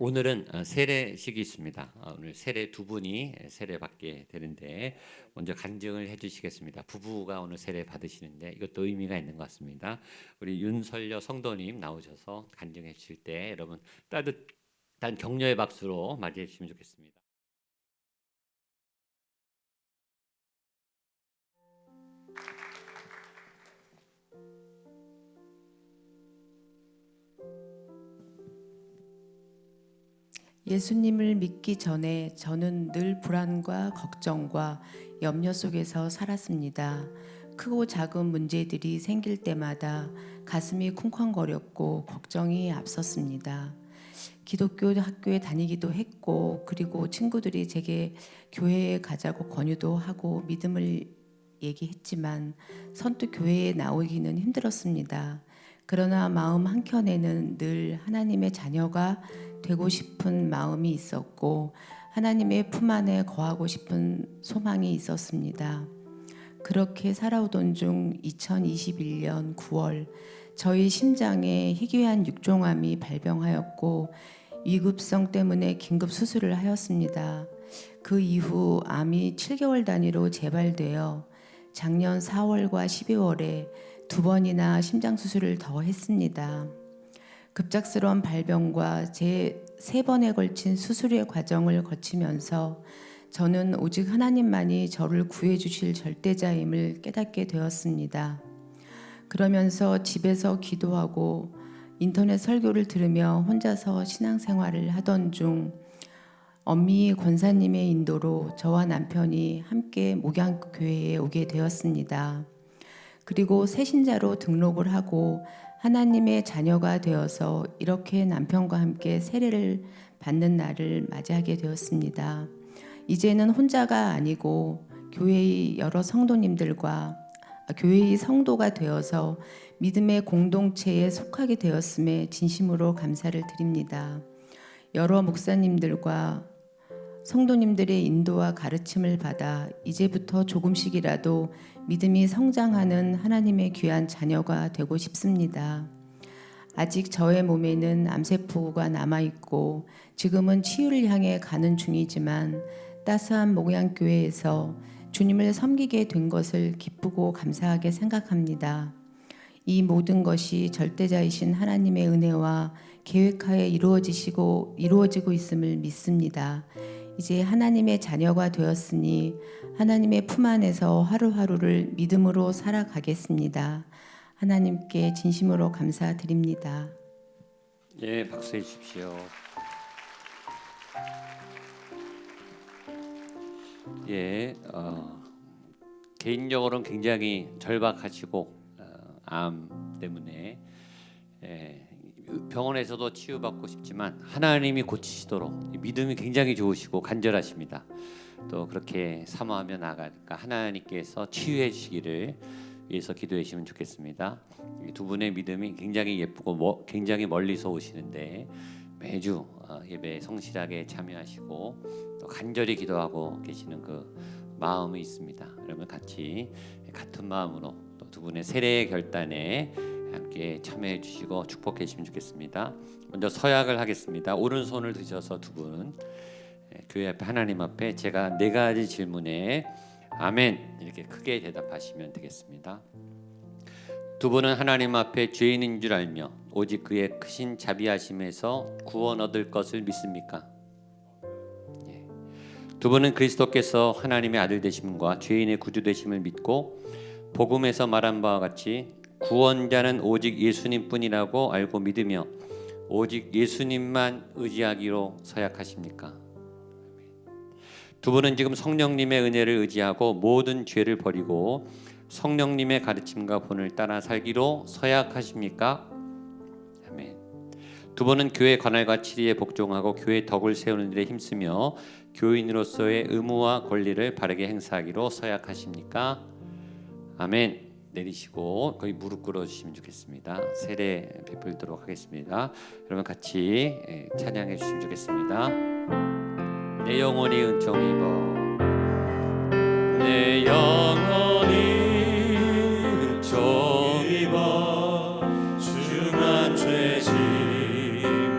오늘은 세례식이 있습니다. 오늘 세례 두 분이 세례 받게 되는데 먼저 간증을 해주시겠습니다. 부부가 오늘 세례 받으시는데 이것도 의미가 있는 것 같습니다. 우리 윤설녀 성도님 나오셔서 간증해 주실 때 여러분 따뜻한 격려의 박수로 맞이해 주시면 좋겠습니다. 예수님을 믿기 전에 저는 늘 불안과 걱정과 염려 속에서 살았습니다. 크고 작은 문제들이 생길 때마다 가슴이 쿵쾅거렸고 걱정이 앞섰습니다. 기독교 학교에 다니기도 했고, 그리고 친구들이 제게 교회에 가자고 권유도 하고 믿음을 얘기했지만 선뜻 교회에 나오기는 힘들었습니다. 그러나 마음 한켠에는 늘 하나님의 자녀가 되고 싶은 마음이 있었고 하나님의 품 안에 거하고 싶은 소망이 있었습니다. 그렇게 살아오던 중 2021년 9월 저희 심장에 희귀한 육종암이 발병하였고 위급성 때문에 긴급 수술을 하였습니다. 그 이후 암이 7개월 단위로 재발되어 작년 4월과 12월에 2번이나 심장 수술을 더 했습니다. 급작스러운 발병과 제 3번에 걸친 수술의 과정을 거치면서 저는 오직 하나님만이 저를 구해 주실 절대자임을 깨닫게 되었습니다. 그러면서 집에서 기도하고 인터넷 설교를 들으며 혼자서 신앙생활을 하던 중 엄미 권사님의 인도로 저와 남편이 함께 목양교회에 오게 되었습니다. 그리고 새신자로 등록을 하고 하나님의 자녀가 되어서 이렇게 남편과 함께 세례를 받는 날을 맞이하게 되었습니다. 이제는 혼자가 아니고 교회의 여러 성도님들과 교회의 성도가 되어서 믿음의 공동체에 속하게 되었음에 진심으로 감사를 드립니다. 여러 목사님들과 성도님들의 인도와 가르침을 받아 이제부터 조금씩이라도 믿음이 성장하는 하나님의 귀한 자녀가 되고 싶습니다. 아직 저의 몸에는 암세포가 남아있고 지금은 치유를 향해 가는 중이지만 따스한 목양교회에서 주님을 섬기게 된 것을 기쁘고 감사하게 생각합니다. 이 모든 것이 절대자이신 하나님의 은혜와 계획하에 이루어지고 있음을 믿습니다. 이제 하나님의 자녀가 되었으니 하나님의 품 안에서 하루하루를 믿음으로 살아가겠습니다. 하나님께 진심으로 감사드립니다. 예, 박수해 주십시오. 예, 개인적으로는 굉장히 절박하시고 암 때문에 병원에서도 치유받고 싶지만 하나님이 고치시도록 믿음이 굉장히 좋으시고 간절하십니다. 또 그렇게 사모하며 나아가니까 하나님께서 치유해 주시기를 위해서 기도해 주시면 좋겠습니다. 이 두 분의 믿음이 굉장히 예쁘고 굉장히 멀리서 오시는데 매주 예배에 성실하게 참여하시고 또 간절히 기도하고 계시는 그 마음이 있습니다. 여러분 같이 같은 마음으로 또 두 분의 세례의 결단에 함께 참여해 주시고 축복해 주시면 좋겠습니다. 먼저 서약을 하겠습니다. 오른손을 드셔서 두 분 교회 앞에 하나님 앞에 제가 4가지 질문에 아멘 이렇게 크게 대답하시면 되겠습니다. 두 분은 하나님 앞에 죄인인 줄 알며 오직 그의 크신 자비하심에서 구원 얻을 것을 믿습니까? 예. 두 분은 그리스도께서 하나님의 아들 되심과 죄인의 구주 되심을 믿고 복음에서 말한 바와 같이 구원자는 오직 예수님뿐이라고 알고 믿으며 오직 예수님만 의지하기로 서약하십니까? 두 분은 지금 성령님의 은혜를 의지하고 모든 죄를 버리고 성령님의 가르침과 본을 따라 살기로 서약하십니까? 아멘. 두 분은 교회 관할과 치리에 복종하고 교회 덕을 세우는 일에 힘쓰며 교인으로서의 의무와 권리를 바르게 행사하기로 서약하십니까? 아멘. 내리시고 거의 무릎 꿇어 주시면 좋겠습니다. 세례 베풀도록 하겠습니다. 여러분 같이 찬양해 주시면 좋겠습니다. 내 영혼이 은총 입어, 내 영혼이 은총 입어, 중한 죄짐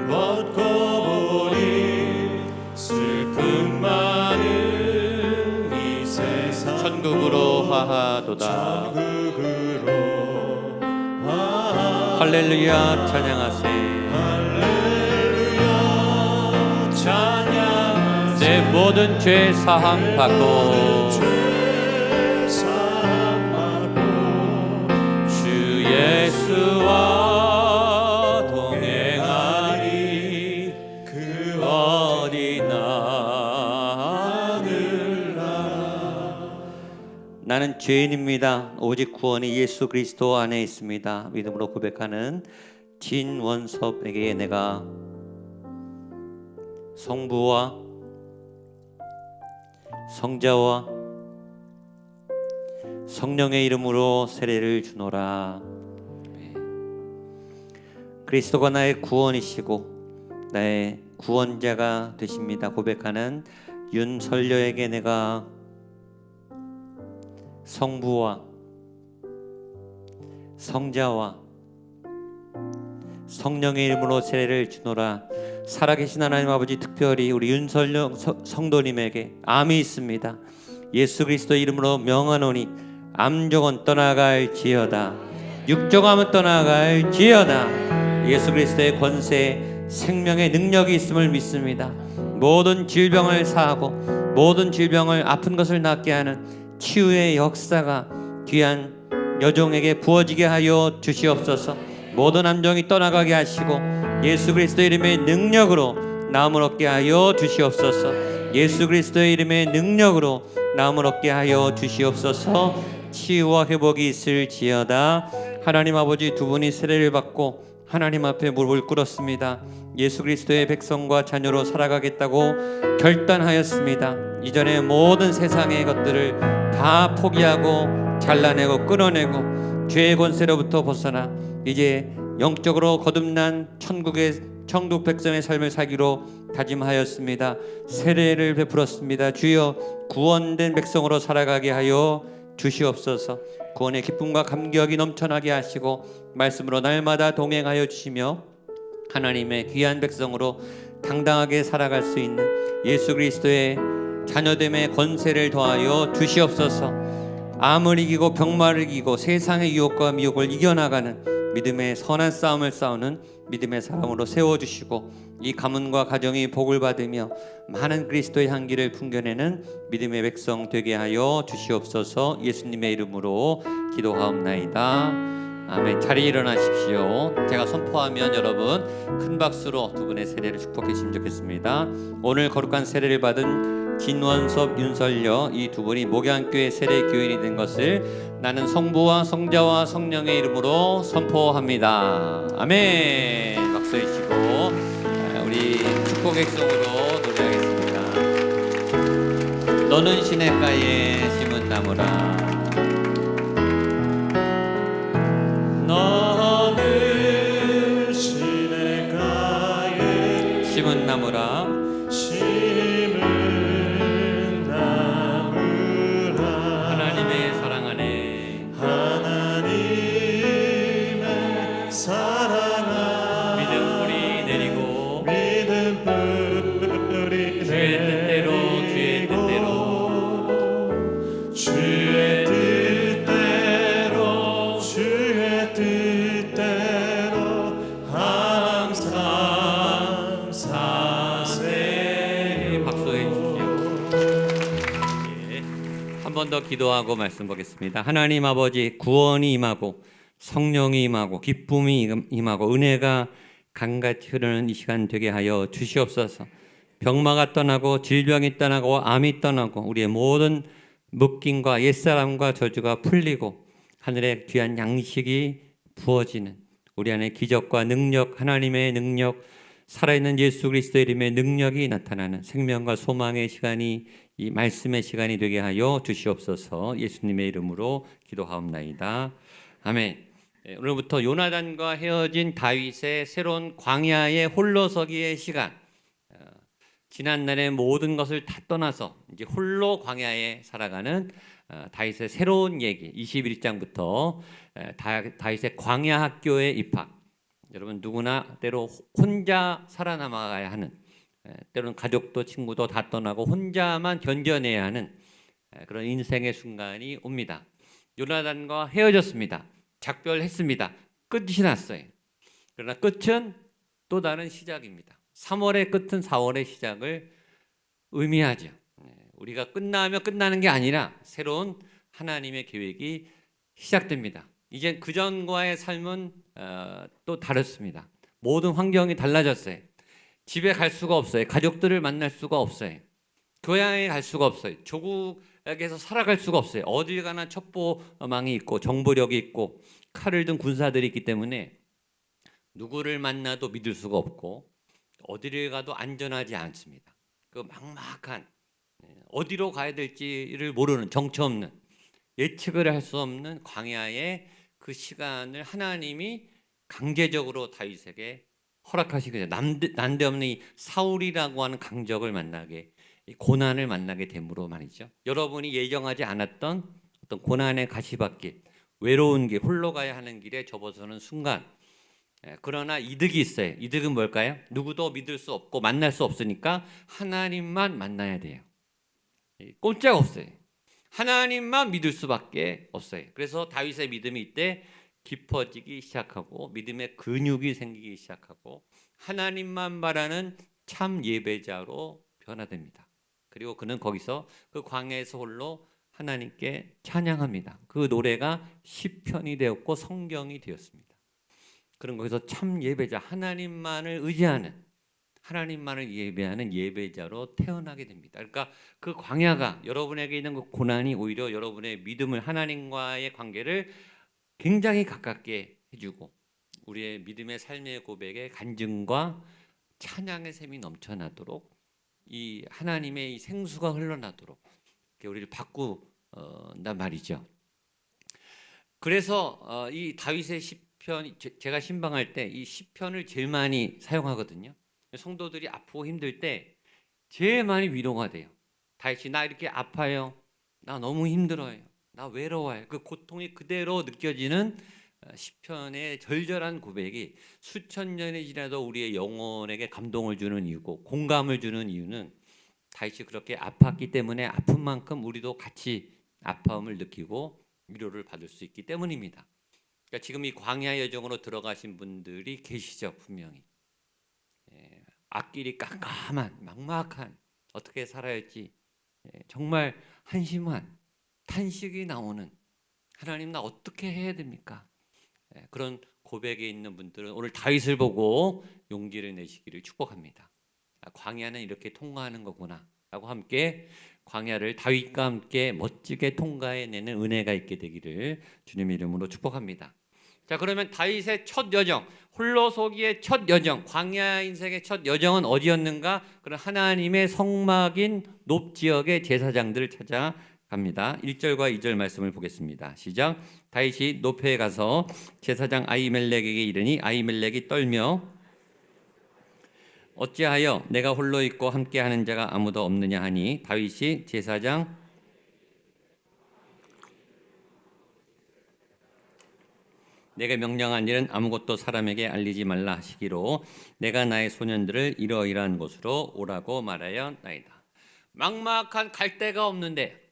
벗고 보리, 슬픔 많은 이 세상 천국으로 화하도다. 할렐루야 찬양하세. 할렐루야 찬양. 내 모든 죄 사함 받고 주 예수와 동행하리. 그 어디나 하늘나라. 나는 죄인입니다. 오직 구원이 예수 그리스도 안에 있습니다. 믿음으로 고백하는 진원섭에게 내가 성부와 성자와 성령의 이름으로 세례를 주노라. 그리스도가 나의 구원이시고 나의 구원자가 되십니다. 고백하는 윤설녀에게 내가 성부와 성자와 성령의 이름으로 세례를 주노라. 살아계신 하나님 아버지, 특별히 우리 윤설령 성도님에게 암이 있습니다. 예수 그리스도 이름으로 명하노니 암종은 떠나갈지어다. 육종암은 떠나갈지어다. 예수 그리스도의 권세, 생명의 능력이 있음을 믿습니다. 모든 질병을 사하고 모든 질병을 아픈 것을 낫게 하는 치유의 역사가 귀한 여종에게 부어지게 하여 주시옵소서. 모든 암종이 떠나가게 하시고 예수 그리스도의 이름의 능력으로 나음을 얻게 하여 주시옵소서. 예수 그리스도의 이름의 능력으로 나음을 얻게 하여 주시옵소서. 치유와 회복이 있을지어다. 하나님 아버지, 두 분이 세례를 받고 하나님 앞에 무릎을 꿇었습니다. 예수 그리스도의 백성과 자녀로 살아가겠다고 결단하였습니다. 이전에 모든 세상의 것들을 다 포기하고 잘라내고 끊어내고 죄의 권세로부터 벗어나 이제 영적으로 거듭난 천국 백성의 삶을 살기로 다짐하였습니다. 세례를 베풀었습니다. 주여, 구원된 백성으로 살아가게 하여 주시옵소서. 구원의 기쁨과 감격이 넘쳐나게 하시고 말씀으로 날마다 동행하여 주시며 하나님의 귀한 백성으로 당당하게 살아갈 수 있는 예수 그리스도의 자녀됨의 권세를 더하여 주시옵소서. 암을 이기고 병마를 이기고 세상의 유혹과 미혹을 이겨나가는 믿음의 선한 싸움을 싸우는 믿음의 사람으로 세워주시고 이 가문과 가정이 복을 받으며 많은 그리스도의 향기를 풍겨내는 믿음의 백성 되게 하여 주시옵소서. 예수님의 이름으로 기도하옵나이다. 아멘. 자리에 일어나십시오. 제가 선포하면 여러분 큰 박수로 두 분의 세례를 축복해 주시면 좋겠습니다. 오늘 거룩한 세례를 받은 진원섭, 윤설녀 이 두 분이 목양교회 세례 교인이 된 것을 나는 성부와 성자와 성령의 이름으로 선포합니다. 아멘. 박수 해주시고 우리 축복 백성으로 노래하겠습니다. 너는 시냇가에 심은 나무라, 너는 시냇가에 심은 나무라, 심은 나무라. 하나님의 사랑 안에, 하나님의 사랑 안에 믿음 뿌리 내리고, 믿음 뿌리 주의 뜻대로, 주의 뜻대로, 주의 뜻대로, 주의 뜻대로 항상 사세. 박수해 주십시오. 한 번 더 기도하고 말씀 보겠습니다. 하나님 아버지, 구원이 임하고 성령이 임하고 기쁨이 임하고 은혜가 강같이 흐르는 이 시간 되게 하여 주시옵소서. 병마가 떠나고 질병이 떠나고 암이 떠나고 우리의 모든 묶임과 옛사람과 저주가 풀리고 하늘의 귀한 양식이 부어지는 우리 안에 기적과 능력, 하나님의 능력, 살아있는 예수 그리스도의 이름의 능력이 나타나는 생명과 소망의 시간이 이 말씀의 시간이 되게 하여 주시옵소서. 예수님의 이름으로 기도하옵나이다. 아멘. 오늘부터 요나단과 헤어진 다윗의 새로운 광야의 홀로서기의 시간. 지난날의 모든 것을 다 떠나서 이제 홀로 광야에 살아가는 다윗의 새로운 얘기 21장부터 다윗의 광야 학교에 입학. 여러분 누구나 때로 혼자 살아남아야 하는 때로는 가족도 친구도 다 떠나고 혼자만 견뎌내야 하는 그런 인생의 순간이 옵니다. 요나단과 헤어졌습니다. 작별했습니다. 끝이 났어요. 그러나 끝은 또 다른 시작입니다. 3월의 끝은 4월의 시작을 의미하죠. 우리가 끝나면 끝나는 게 아니라 새로운 하나님의 계획이 시작됩니다. 이제 그전과의 삶은 또 다릅니다. 모든 환경이 달라졌어요. 집에 갈 수가 없어요. 가족들을 만날 수가 없어요. 교양에 갈 수가 없어요. 조국에서 살아갈 수가 없어요. 어딜 가나 첩보망이 있고 정보력이 있고 칼을 든 군사들이 있기 때문에 누구를 만나도 믿을 수가 없고 어디를 가도 안전하지 않습니다. 그 막막한 어디로 가야 될지를 모르는 정처 없는 예측을 할 수 없는 광야의 그 시간을 하나님이 강제적으로 다윗에게 허락하시게 돼요. 난데없는 이 사울이라고 하는 강적을 만나게 이 고난을 만나게 됨으로 말이죠. 여러분이 예정하지 않았던 어떤 고난의 가시밭길, 외로운 길, 홀로 가야 하는 길에 접어서는 순간 그러나 이득이 있어요. 이득은 뭘까요? 누구도 믿을 수 없고 만날 수 없으니까 하나님만 만나야 돼요. 꼼짝 없어요. 하나님만 믿을 수밖에 없어요. 그래서 다윗의 믿음이 이때 깊어지기 시작하고 믿음의 근육이 생기기 시작하고 하나님만 바라는 참 예배자로 변화됩니다. 그리고 그는 거기서 그 광야에서 홀로 하나님께 찬양합니다. 그 노래가 시편이 되었고 성경이 되었습니다. 그런 거기서 참 예배자, 하나님만을 의지하는 하나님만을 예배하는 예배자로 태어나게 됩니다. 그러니까 그 광야가 여러분에게 있는 그 고난이 오히려 여러분의 믿음을 하나님과의 관계를 굉장히 가깝게 해주고 우리의 믿음의 삶의 고백에 간증과 찬양의 샘이 넘쳐나도록 이 하나님의 이 생수가 흘러나도록 우리를 바꾼단 말이죠. 그래서 이 다윗의 시편 제가 신방할 때 이 시편을 제일 많이 사용하거든요. 성도들이 아프고 힘들 때 제일 많이 위로가 돼요. 다윗이 나 이렇게 아파요. 나 너무 힘들어요. 나 외로워요. 그 고통이 그대로 느껴지는 시편의 절절한 고백이 수천 년이 지나도 우리의 영혼에게 감동을 주는 이유고 공감을 주는 이유는 다윗이 그렇게 아팠기 때문에 아픈 만큼 우리도 같이 아파움을 느끼고 위로를 받을 수 있기 때문입니다. 그러니까 지금 이 광야 여정으로 들어가신 분들이 계시죠. 분명히 앞길이 깜깜한 막막한 어떻게 살아야 할지 정말 한심한 탄식이 나오는 하나님 나 어떻게 해야 됩니까? 그런 고백에 있는 분들은 오늘 다윗을 보고 용기를 내시기를 축복합니다. 광야는 이렇게 통과하는 거구나 라고 함께 광야를 다윗과 함께 멋지게 통과해내는 은혜가 있게 되기를 주님의 이름으로 축복합니다. 자, 그러면 다윗의 첫 여정, 홀로서기의 첫 여정, 광야 인생의 첫 여정은 어디였는가? 그런 하나님의 성막인 높 지역의 제사장들을 찾아갑니다. 1절과 2절 말씀을 보겠습니다. 시작. 다윗이 높에 가서 제사장 아히멜렉에게 이르니 아히멜렉이 떨며 어찌하여 내가 홀로 있고 함께하는 자가 아무도 없느냐 하니 다윗이 제사장 내가 명령한 일은 아무것도 사람에게 알리지 말라 하시기로 내가 나의 소년들을 이러이러한 곳으로 오라고 말하였나이다. 막막한 갈 데가 없는데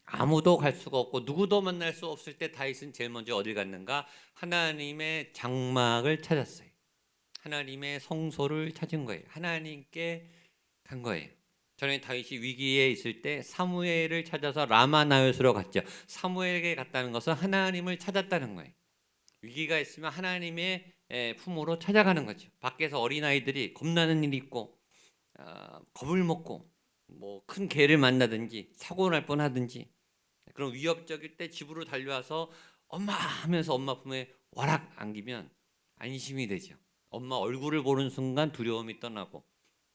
아무도 갈 수가 없고 누구도 만날 수 없을 때 다윗은 제일 먼저 어딜 갔는가? 하나님의 장막을 찾았어요. 하나님의 성소를 찾은 거예요. 하나님께 간 거예요. 전에 다윗이 위기에 있을 때 사무엘을 찾아서 라마나요스로 갔죠. 사무엘에게 갔다는 것은 하나님을 찾았다는 거예요. 위기가 있으면 하나님의 품으로 찾아가는 거죠. 밖에서 어린아이들이 겁나는 일이 있고 겁을 먹고 뭐 큰 개를 만나든지 사고 날 뻔하든지 그런 위협적일 때 집으로 달려와서 엄마 하면서 엄마 품에 와락 안기면 안심이 되죠. 엄마 얼굴을 보는 순간 두려움이 떠나고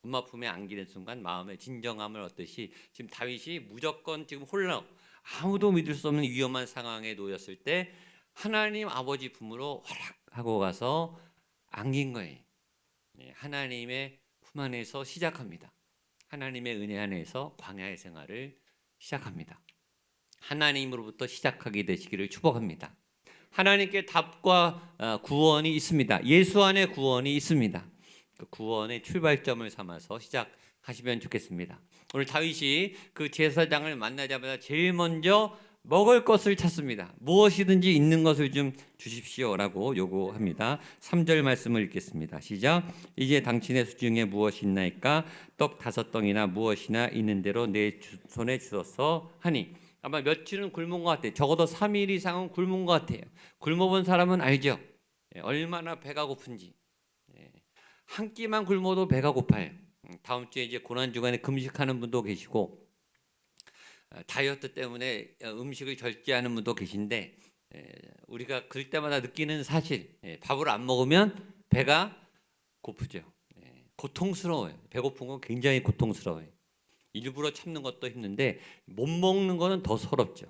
엄마 품에 안기는 순간 마음의 진정함을 얻듯이 지금 다윗이 무조건 지금 홀로 아무도 믿을 수 없는 위험한 상황에 놓였을 때 하나님 아버지 품으로 허락하고 가서 안긴 거예요. 하나님의 품 안에서 시작합니다. 하나님의 은혜 안에서 광야의 생활을 시작합니다. 하나님으로부터 시작하게 되시기를 축복합니다. 하나님께 답과 구원이 있습니다. 예수 안에 구원이 있습니다. 그 구원의 출발점을 삼아서 시작하시면 좋겠습니다. 오늘 다윗이 그 제사장을 만나자마자 제일 먼저 먹을 것을 찾습니다. 무엇이든지 있는 것을 좀 주십시오라고 요구합니다. 3절 말씀을 읽겠습니다. 시작. 이제 당신의 수중에 무엇이 있나이까? 떡 5덩이나 무엇이나 있는 대로 내 손에 주소서 하니. 아마 며칠은 굶은 것 같아요. 적어도 3일 이상은 굶은 것 같아요. 굶어본 사람은 알죠. 얼마나 배가 고픈지. 한 끼만 굶어도 배가 고파요. 다음 주에 이제 고난주간에 금식하는 분도 계시고 다이어트 때문에 음식을 절제하는 분도 계신데 우리가 그럴 때마다 느끼는 사실, 밥을 안 먹으면 배가 고프죠. 고통스러워요. 배고픈 건 굉장히 고통스러워요. 일부러 참는 것도 힘든데 못 먹는 거는 더 서럽죠.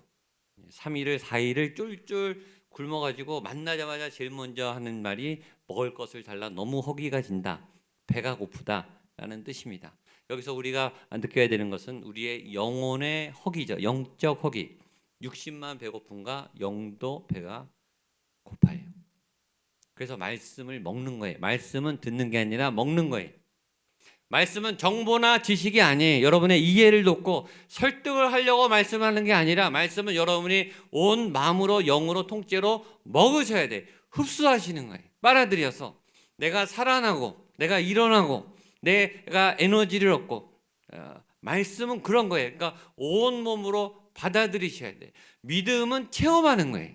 3일을 4일을 쫄쫄 굶어가지고 만나자마자 제일 먼저 하는 말이 먹을 것을 달라. 너무 허기가 진다. 배가 고프다라는 뜻입니다. 여기서 우리가 느껴야 되는 것은 우리의 영혼의 허기죠. 영적 허기. 육신만 배고픈가 영도 배가 고파요. 그래서 말씀을 먹는 거예요. 말씀은 듣는 게 아니라 먹는 거예요. 말씀은 정보나 지식이 아니에요. 여러분의 이해를 돕고 설득을 하려고 말씀하는 게 아니라 말씀은 여러분이 온 마음으로 영으로 통째로 먹으셔야 돼요. 흡수하시는 거예요. 빨아들여서 내가 살아나고 내가 일어나고 내가 에너지를 얻고 말씀은 그런 거예요. 그러니까 온 몸으로 받아들이셔야 돼요. 믿음은 체험하는 거예요.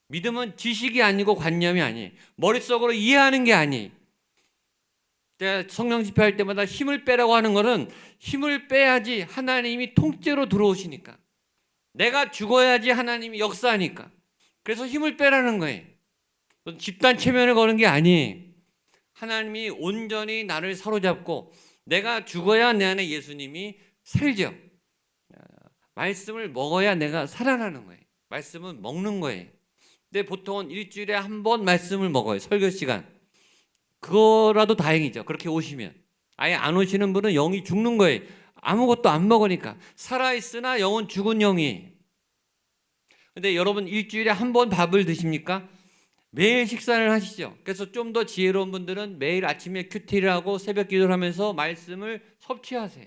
믿음은 지식이 아니고 관념이 아니에요. 머릿속으로 이해하는 게 아니에요. 제가 성령 집회할 때마다 힘을 빼라고 하는 것은 힘을 빼야지 하나님이 통째로 들어오시니까. 내가 죽어야지 하나님이 역사하니까. 그래서 힘을 빼라는 거예요. 집단 체면을 거는 게 아니에요. 하나님이 온전히 나를 사로잡고 내가 죽어야 내 안에 예수님이 살죠. 말씀을 먹어야 내가 살아나는 거예요. 말씀은 먹는 거예요. 근데 보통은 일주일에 한 번 말씀을 먹어요. 설교 시간. 그거라도 다행이죠. 그렇게 오시면. 아예 안 오시는 분은 영이 죽는 거예요. 아무것도 안 먹으니까. 살아있으나 영은 죽은 영이. 근데 여러분 일주일에 한 번 밥을 드십니까? 매일 식사를 하시죠. 그래서 좀 더 지혜로운 분들은 매일 아침에 큐티를 하고 새벽 기도를 하면서 말씀을 섭취하세요.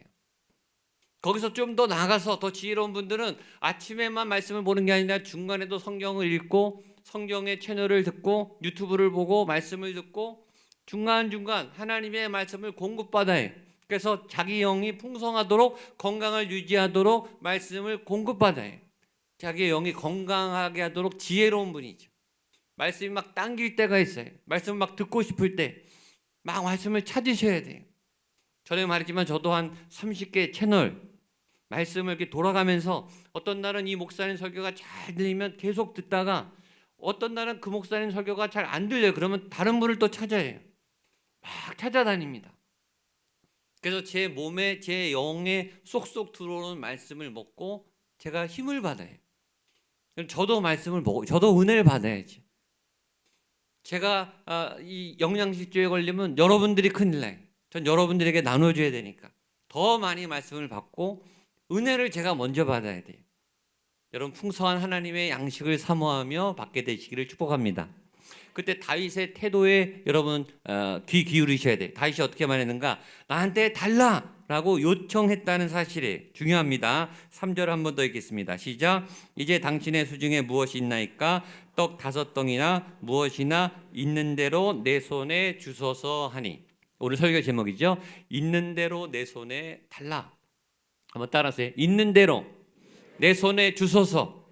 거기서 좀 더 나가서 더 지혜로운 분들은 아침에만 말씀을 보는 게 아니라 중간에도 성경을 읽고 성경의 채널을 듣고 유튜브를 보고 말씀을 듣고 중간중간 하나님의 말씀을 공급받아요. 그래서 자기 영이 풍성하도록 건강을 유지하도록 말씀을 공급받아요. 자기 영이 건강하게 하도록 지혜로운 분이죠. 말씀이 막 당길 때가 있어요. 말씀을 막 듣고 싶을 때 막 말씀을 찾으셔야 돼요. 전에 말했지만 저도 한 30개 채널 말씀을 이렇게 돌아가면서 어떤 날은 이 목사님 설교가 잘 들리면 계속 듣다가 어떤 날은 그 목사님 설교가 잘 안 들려요. 그러면 다른 분을 또 찾아요. 막 찾아다닙니다. 그래서 제 몸에 제 영에 쏙쏙 들어오는 말씀을 먹고 제가 힘을 받아요. 그럼 저도 말씀을 먹고 저도 은혜를 받아야지. 제가 이 영양실조에 걸리면 여러분들이 큰일 나요. 전 여러분들에게 나눠줘야 되니까 더 많이 말씀을 받고 은혜를 제가 먼저 받아야 돼요. 여러분 풍성한 하나님의 양식을 사모하며 받게 되시기를 축복합니다. 그때 다윗의 태도에 여러분 귀 기울이셔야 돼요. 다윗이 어떻게 말했는가? 나한테 달라라고 요청했다는 사실이 중요합니다. 3절 한 번 더 읽겠습니다. 시작. 이제 당신의 수중에 무엇이 있나이까? 떡 5덩이나 무엇이나 있는 대로 내 손에 주소서 하니. 오늘 설교 제목이죠. 있는 대로 내 손에 달라. 한번 따라하세요. 있는 대로 내 손에 주소서.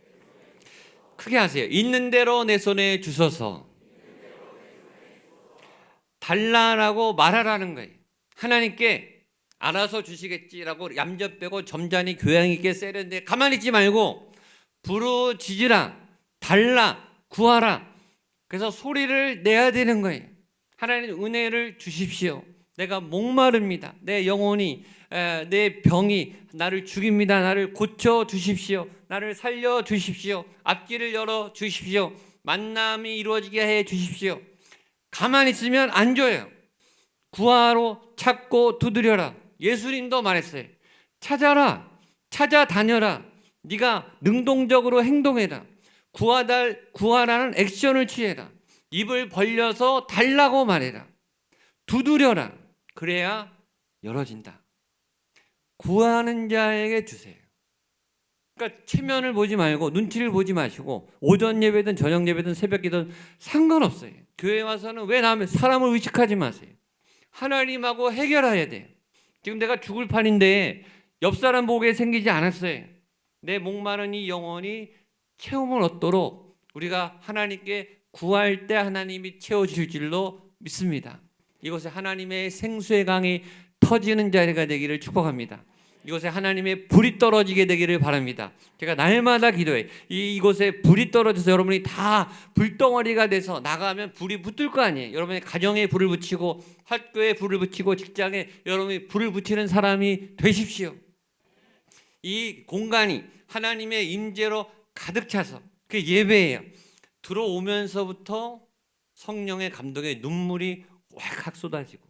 크게 하세요. 있는 대로 내 손에 주소서. 달라라고 말하라는 거예요. 하나님께 알아서 주시겠지라고 얌전 빼고 점잖이 교양 있게 세련돼 가만히 있지 말고 부르짖으라, 달라, 구하라. 그래서 소리를 내야 되는 거예요. 하나님 은혜를 주십시오. 내가 목마릅니다. 내 영혼이, 내 병이 나를 죽입니다. 나를 고쳐 주십시오. 나를 살려 주십시오. 앞길을 열어 주십시오. 만남이 이루어지게 해 주십시오. 가만히 있으면 안 줘요. 구하러 찾고 두드려라. 예수님도 말했어요. 찾아라, 찾아다녀라. 네가 능동적으로 행동해라. 구하라는 액션을 취해라. 입을 벌려서 달라고 말해라. 두드려라. 그래야 열어진다. 구하는 자에게 주세요. 그러니까 체면을 보지 말고 눈치를 보지 마시고 오전 예배든 저녁 예배든 새벽 기도든 상관없어요. 교회 와서는 왜 사람을 의식하지 마세요. 하나님하고 해결해야 돼요. 지금 내가 죽을 판인데 옆 사람 보게 생기지 않았어요. 내 목마른 이 영혼이 체험을 얻도록 우리가 하나님께 구할 때 하나님이 채워주실 줄로 믿습니다. 이곳에 하나님의 생수의 강이 터지는 자리가 되기를 축복합니다. 이곳에 하나님의 불이 떨어지게 되기를 바랍니다. 제가 날마다 기도해. 이곳에 불이 떨어져서 여러분이 다 불덩어리가 돼서 나가면 불이 붙을 거 아니에요. 여러분의 가정에 불을 붙이고 학교에 불을 붙이고 직장에 여러분이 불을 붙이는 사람이 되십시오. 이 공간이 하나님의 임재로 가득 차서 그 예배예요. 들어오면서부터 성령의 감동에 눈물이 확 쏟아지고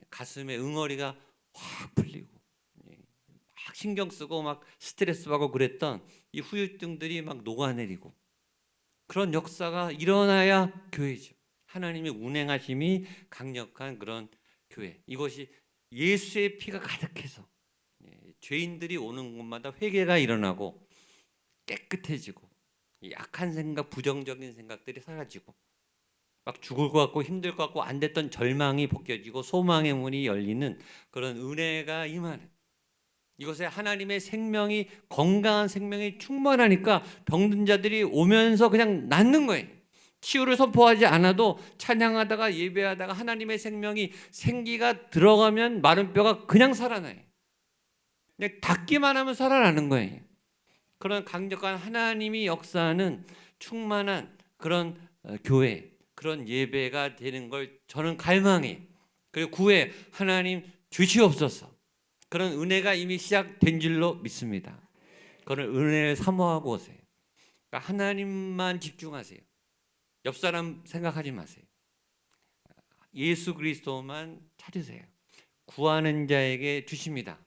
가슴에 응어리가 확 풀리고 막 신경 쓰고 막 스트레스 받고 그랬던 이 후유증들이 막 녹아내리고 그런 역사가 일어나야 교회죠. 하나님의 운행하심이 강력한 그런 교회. 이것이 예수의 피가 가득해서 죄인들이 오는 곳마다 회개가 일어나고 깨끗해지고 약한 생각, 부정적인 생각들이 사라지고 막 죽을 것 같고 힘들 것 같고 안 됐던 절망이 벗겨지고 소망의 문이 열리는 그런 은혜가 임하는 이곳에 하나님의 생명이 건강한 생명이 충만하니까 병든 자들이 오면서 그냥 낫는 거예요. 치유를 선포하지 않아도 찬양하다가 예배하다가 하나님의 생명이 생기가 들어가면 마른 뼈가 그냥 살아나요. 그냥 닿기만 하면 살아나는 거예요. 그런 강력한 하나님이 역사하는 충만한 그런 교회, 그런 예배가 되는 걸 저는 갈망해. 그리고 구해 하나님 주시옵소서. 그런 은혜가 이미 시작된 줄로 믿습니다. 그런 은혜를 사모하고 오세요. 그러니까 하나님만 집중하세요. 옆 사람 생각하지 마세요. 예수 그리스도만 찾으세요. 구하는 자에게 주십니다.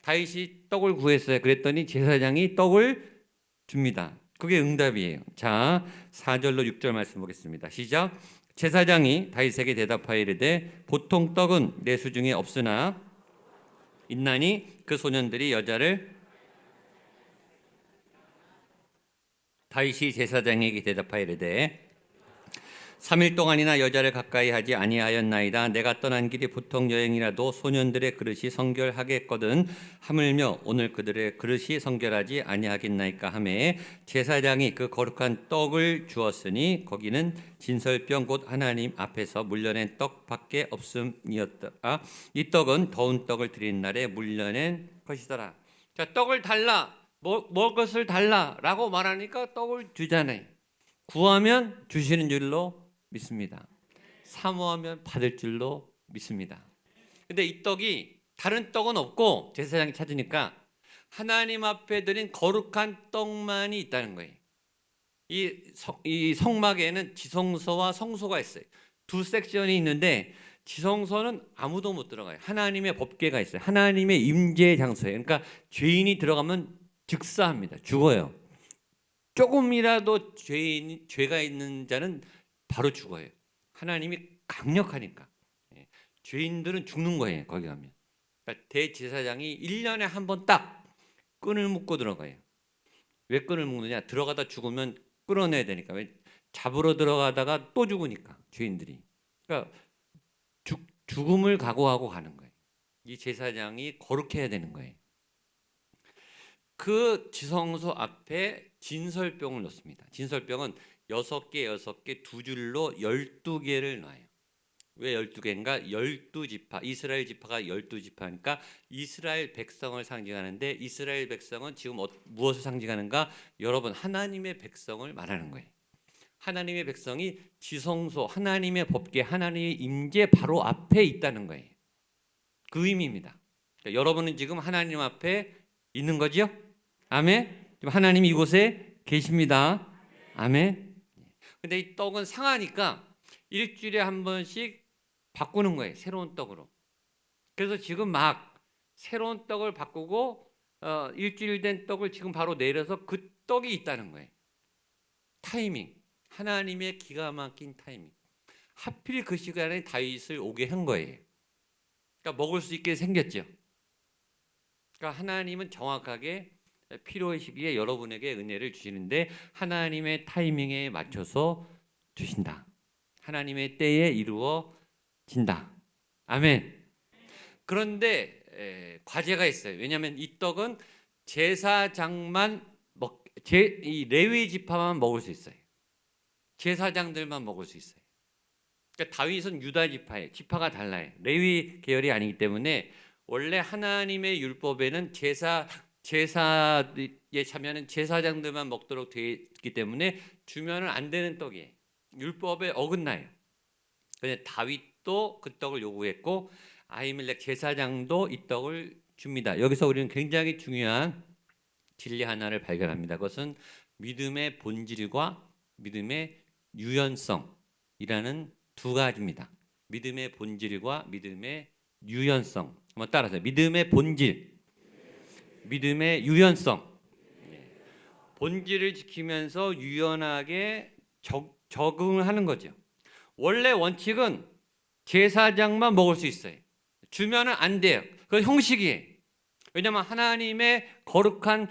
다윗이 떡을 구했어요. 그랬더니 제사장이 떡을 줍니다. 그게 응답이에요. 자, 4절로 6절 말씀 보겠습니다. 시작. 제사장이 다윗에게 대답하여 이르되 보통 떡은 내 수중에 없으나 있나니 그 소년들이 여자를 다윗이 제사장에게 대답하여 이르되 3일 동안이나 여자를 가까이 하지 아니하였나이다. 내가 떠난 길이 보통 여행이라도 소년들의 그릇이 성결하겠거든. 하물며 오늘 그들의 그릇이 성결하지 아니하겠나이까 하매 제사장이 그 거룩한 떡을 주었으니 거기는 진설병 곧 하나님 앞에서 물려낸 떡밖에 없음이었더라. 이 떡은 더운 떡을 드린 날에 물려낸 것이더라. 자, 떡을 달라, 먹을 것을 달라라고 말하니까 떡을 주잖아요. 구하면 주시는 줄로 믿습니다. 사모하면 받을 줄로 믿습니다. 근데 이 떡이 다른 떡은 없고 제사장이 찾으니까 하나님 앞에 드린 거룩한 떡만이 있다는 거예요. 이 성막에는 지성소와 성소가 있어요. 두 섹션이 있는데 지성소는 아무도 못 들어가요. 하나님의 법궤가 있어요. 하나님의 임재의 장소예요. 그러니까 죄인이 들어가면 즉사합니다. 죽어요. 조금이라도 죄가 있는 자는 바로 죽어요. 하나님이 강력하니까. 죄인들은 죽는 거예요. 거기 가면. 그러니까 대제사장이 1년에 한 번 딱 끈을 묶고 들어가요. 왜 끈을 묶느냐? 들어가다 죽으면 끌어내야 되니까. 왜? 잡으러 들어가다가 또 죽으니까 죄인들이. 그러니까 죽음을 각오하고 가는 거예요. 이 제사장이 거룩해야 되는 거예요. 그 지성소 앞에 진설병을 놓습니다. 진설병은 6개 두 줄로 12개를 놔요. 왜 12개인가? 12지파, 이스라엘 지파가 12지파니까 이스라엘 백성을 상징하는데 이스라엘 백성은 지금 무엇을 상징하는가? 여러분, 하나님의 백성을 말하는 거예요. 하나님의 백성이 지성소, 하나님의 법궤, 하나님의 임재 바로 앞에 있다는 거예요. 그 의미입니다. 그러니까 여러분은 지금 하나님 앞에 있는 거죠? 아멘. 지금 하나님이 이곳에 계십니다. 아멘. 근데 이 떡은 상하니까 일주일에 한 번씩 바꾸는 거예요. 새로운 떡으로. 그래서 지금 막 새로운 떡을 바꾸고 일주일 된 떡을 지금 바로 내려서 그 떡이 있다는 거예요. 타이밍. 하나님의 기가 막힌 타이밍. 하필 그 시간에 다윗을 오게 한 거예요. 그러니까 먹을 수 있게 생겼죠. 그러니까 하나님은 정확하게 필요의 시기에 여러분에게 은혜를 주시는데 하나님의 타이밍에 맞춰서 주신다. 하나님의 때에 이루어진다. 아멘. 그런데 과제가 있어요. 왜냐하면 이 떡은 제사장만 이 레위 지파만 먹을 수 있어요. 제사장들만 먹을 수 있어요. 그러니까 다윗은 유다 지파예요. 지파가 달라요. 레위 계열이 아니기 때문에 원래 하나님의 율법에는 제사에 참여하는 제사장들만 먹도록 되어 있기 때문에 주면은 안 되는 떡이에요. 율법에 어긋나요. 그런데 다윗도 그 떡을 요구했고 아히멜렉 제사장도 이 떡을 줍니다. 여기서 우리는 굉장히 중요한 진리 하나를 발견합니다. 그것은 믿음의 본질과 믿음의 유연성이라는 두 가지입니다. 믿음의 본질과 믿음의 유연성. 한번 따라하세요. 믿음의 본질, 믿음의 유연성. 본질을 지키면서 유연하게 적응을 하는 거죠. 원래 원칙은 제사장만 먹을 수 있어요. 주면은 안 돼요. 그건 형식이에요. 왜냐하면 하나님의 거룩한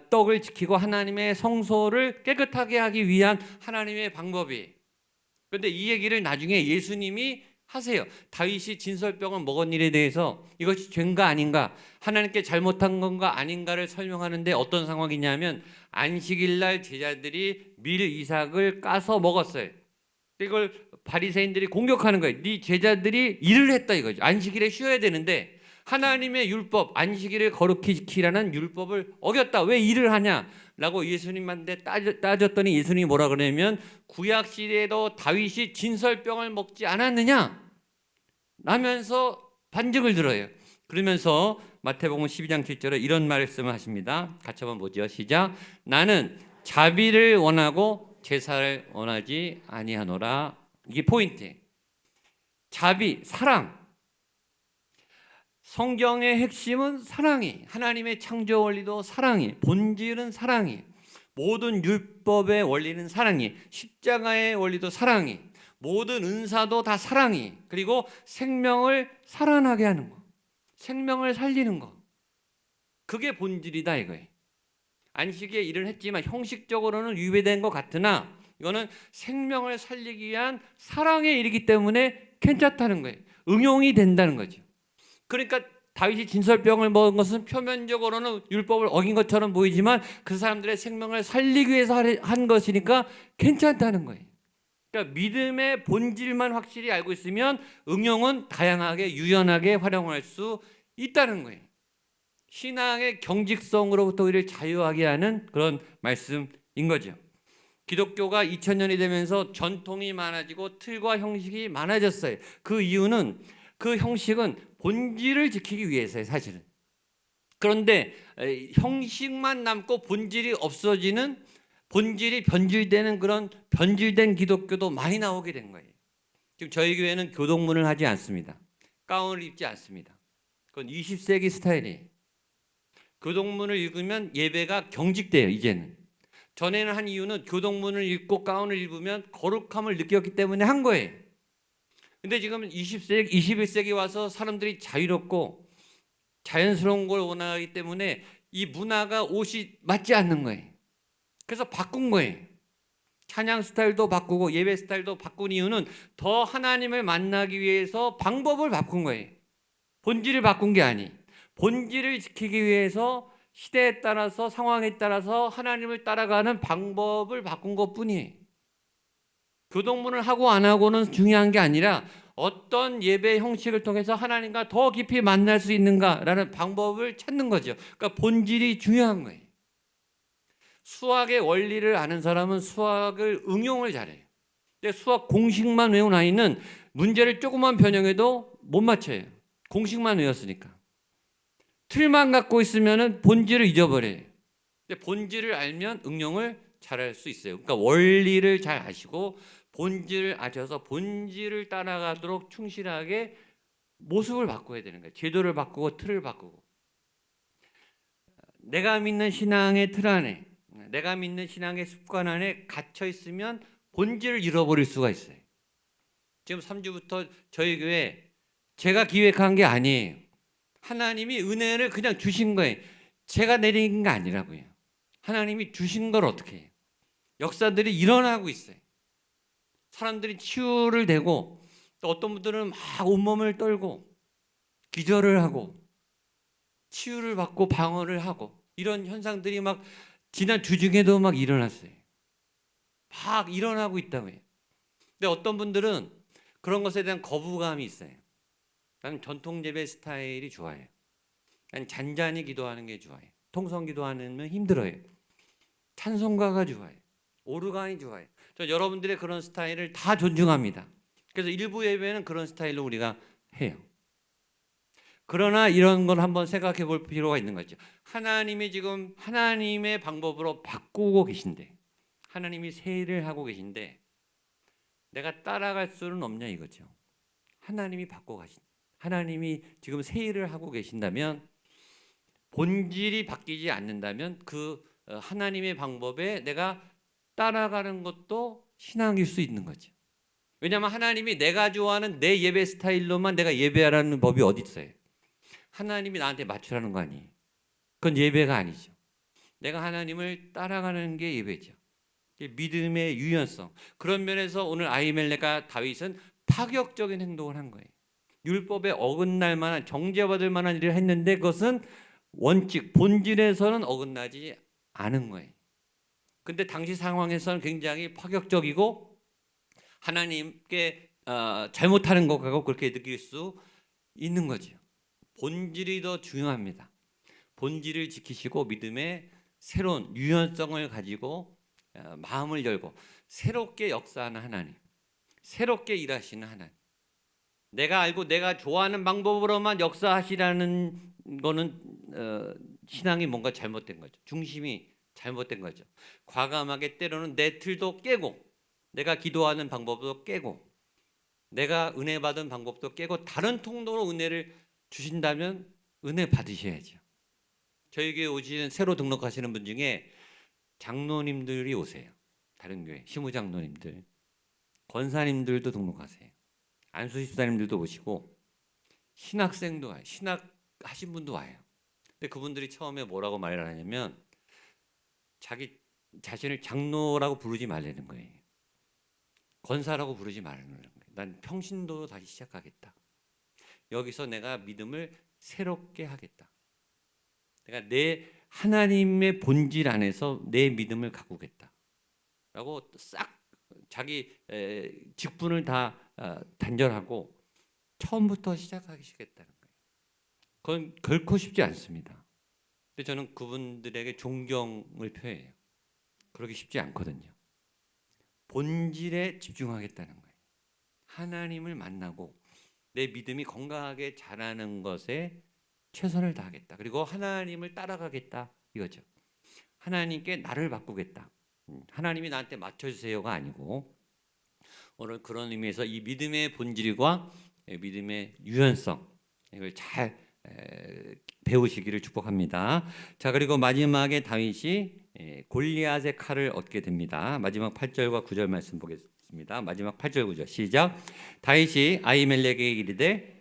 떡을 지키고 하나님의 성소를 깨끗하게 하기 위한 하나님의 방법이에요. 그런데 이 얘기를 나중에 예수님이 하세요. 다윗이 진설병을 먹은 일에 대해서 이것이 죄인가 아닌가, 하나님께 잘못한 건가 아닌가를 설명하는데 어떤 상황이냐면 안식일 날 제자들이 밀 이삭을 까서 먹었어요. 이걸 바리새인들이 공격하는 거예요. 네 제자들이 일을 했다 이거죠. 안식일에 쉬어야 되는데 하나님의 율법, 안식일을 거룩히 지키라는 율법을 어겼다. 왜 일을 하냐? 라고 예수님한테 따졌더니 예수님이 뭐라 그러냐면 구약 시대에도 다윗이 진설병을 먹지 않았느냐? 라면서 반증을 들어요. 그러면서 마태복음 12장 7절에 이런 말씀을 하십니다. 같이 한번 보죠. 시작. 나는 자비를 원하고 제사를 원하지 아니하노라. 이게 포인트예요. 자비, 사랑. 성경의 핵심은 사랑이, 하나님의 창조 원리도 사랑이, 본질은 사랑이, 모든 율법의 원리는 사랑이, 십자가의 원리도 사랑이, 모든 은사도 다 사랑이, 그리고 생명을 살아나게 하는 거, 생명을 살리는 거, 그게 본질이다 이거예요. 안식에 일을 했지만 형식적으로는 위배된 것 같으나 이거는 생명을 살리기 위한 사랑의 일이기 때문에 괜찮다는 거예요. 응용이 된다는 거죠. 그러니까 다윗이 진설병을 먹은 것은 표면적으로는 율법을 어긴 것처럼 보이지만 그 사람들의 생명을 살리기 위해서 한 것이니까 괜찮다는 거예요. 그러니까 믿음의 본질만 확실히 알고 있으면 응용은 다양하게 유연하게 활용할 수 있다는 거예요. 신앙의 경직성으로부터 우리를 자유하게 하는 그런 말씀인 거죠. 기독교가 2000년이 되면서 전통이 많아지고 틀과 형식이 많아졌어요. 그 이유는 그 형식은 본질을 지키기 위해서예요, 사실은. 그런데 형식만 남고 본질이 없어지는, 본질이 변질되는 그런 변질된 기독교도 많이 나오게 된 거예요. 지금 저희 교회는 교동문을 하지 않습니다. 가운을 입지 않습니다. 그건 20세기 스타일이에요. 교동문을 읽으면 예배가 경직돼요, 이제는. 전에는 한 이유는 교동문을 읽고 가운을 입으면 거룩함을 느꼈기 때문에 한 거예요. 근데 지금 20세기, 21세기 와서 사람들이 자유롭고 자연스러운 걸 원하기 때문에 이 문화가 옷이 맞지 않는 거예요. 그래서 바꾼 거예요. 찬양 스타일도 바꾸고 예배 스타일도 바꾼 이유는 더 하나님을 만나기 위해서 방법을 바꾼 거예요. 본질을 바꾼 게 아니. 본질을 지키기 위해서 시대에 따라서 상황에 따라서 하나님을 따라가는 방법을 바꾼 것뿐이에요. 교동문을 하고 안 하고는 중요한 게 아니라 어떤 예배 형식을 통해서 하나님과 더 깊이 만날 수 있는가라는 방법을 찾는 거죠. 그러니까 본질이 중요한 거예요. 수학의 원리를 아는 사람은 수학을 응용을 잘해요. 근데 수학 공식만 외운 아이는 문제를 조금만 변형해도 못 맞춰요. 공식만 외웠으니까. 틀만 갖고 있으면 본질을 잊어버려요. 근데 본질을 알면 응용을 잘할 수 있어요. 그러니까 원리를 잘 아시고 본질을 아셔서 본질을 따라가도록 충실하게 모습을 바꿔야 되는 거예요. 제도를 바꾸고 틀을 바꾸고. 내가 믿는 신앙의 틀 안에, 내가 믿는 신앙의 습관 안에 갇혀 있으면 본질을 잃어버릴 수가 있어요. 지금 3주부터 저희 교회 제가 기획한 게 아니에요. 하나님이 은혜를 그냥 주신 거예요. 제가 내린 게 아니라고요. 하나님이 주신 걸 어떻게 해요? 역사들이 일어나고 있어요. 사람들이 치유를 되고 또 어떤 분들은 막 온몸을 떨고 기절을 하고 치유를 받고 방언을 하고 이런 현상들이 막 지난 주 중에도 막 일어났어요. 막 일어나고 있다고요. 근데 어떤 분들은 그런 것에 대한 거부감이 있어요. 나는 전통 예배 스타일이 좋아요. 나는 잔잔히 기도하는 게 좋아요. 통성 기도하면 힘들어요. 찬송가가 좋아요. 오르간이 좋아요. 저 여러분들의 그런 스타일을 다 존중합니다. 그래서 일부 예배는 그런 스타일로 우리가 해요. 그러나 이런 걸 한번 생각해 볼 필요가 있는 거죠. 하나님이 지금 하나님의 방법으로 바꾸고 계신데, 하나님이 새 일을 하고 계신데 내가 따라갈 수는 없냐 이거죠. 하나님이 바꿔 가신, 하나님이 지금 새 일을 하고 계신다면, 본질이 바뀌지 않는다면 그 하나님의 방법에 내가 따라가는 것도 신앙일 수 있는 거죠. 왜냐하면 하나님이 내가 좋아하는 내 예배 스타일로만 내가 예배하라는 법이 어디 있어요? 하나님이 나한테 맞추라는 거 아니에요. 그건 예배가 아니죠. 내가 하나님을 따라가는 게 예배죠. 믿음의 유연성. 그런 면에서 오늘 아히멜렉과 다윗은 파격적인 행동을 한 거예요. 율법에 어긋날 만한, 정죄받을 만한 일을 했는데 그것은 원칙, 본질에서는 어긋나지 않은 거예요. 근데 당시 상황에서는 굉장히 파격적이고 하나님께 잘못하는 것 같고 그렇게 느낄 수 있는 거죠. 본질이 더 중요합니다. 본질을 지키시고 믿음의 새로운 유연성을 가지고 마음을 열고 새롭게 역사하는 하나님, 새롭게 일하시는 하나님. 내가 알고 내가 좋아하는 방법으로만 역사하시라는 거는 신앙이 뭔가 잘못된 거죠. 중심이 잘못된 거죠. 과감하게 때로는 내 틀도 깨고 내가 기도하는 방법도 깨고 내가 은혜 받은 방법도 깨고 다른 통로로 은혜를 주신다면 은혜 받으셔야죠. 저희 교회 오시는 새로 등록하시는 분 중에 장로님들이 오세요. 다른 교회 시무장로님들, 권사님들도 등록하세요. 안수집사님들도 오시고 신학생도 와요. 신학 하신 분도 와요. 근데 그분들이 처음에 뭐라고 말을 하냐면 자기 자신을 장로라고 부르지 말라는 거예요. 권사라고 부르지 말라는 거예요. 난 평신도로 다시 시작하겠다. 여기서 내가 믿음을 새롭게 하겠다. 내가 내 하나님의 본질 안에서 내 믿음을 가꾸겠다. 라고 싹 자기 직분을 다 단절하고 처음부터 시작하시겠다는 거예요. 그건 결코 쉽지 않습니다. 근데 저는 그분들에게 존경을 표해요. 그러기 쉽지 않거든요. 본질에 집중하겠다는 거예요. 하나님을 만나고 내 믿음이 건강하게 자라는 것에 최선을 다하겠다. 그리고 하나님을 따라가겠다 이거죠. 하나님께 나를 바꾸겠다. 하나님이 나한테 맞춰주세요가 아니고 오늘 그런 의미에서 이 믿음의 본질과 믿음의 유연성 이걸 잘 배우시기를 축복합니다. 자, 그리고 마지막에 다윗이 골리앗의 칼을 얻게 됩니다. 마지막 8절과 9절 말씀 보겠습니다. 마지막 8절 9절 시작. 다윗이 아히멜렉에게 이르되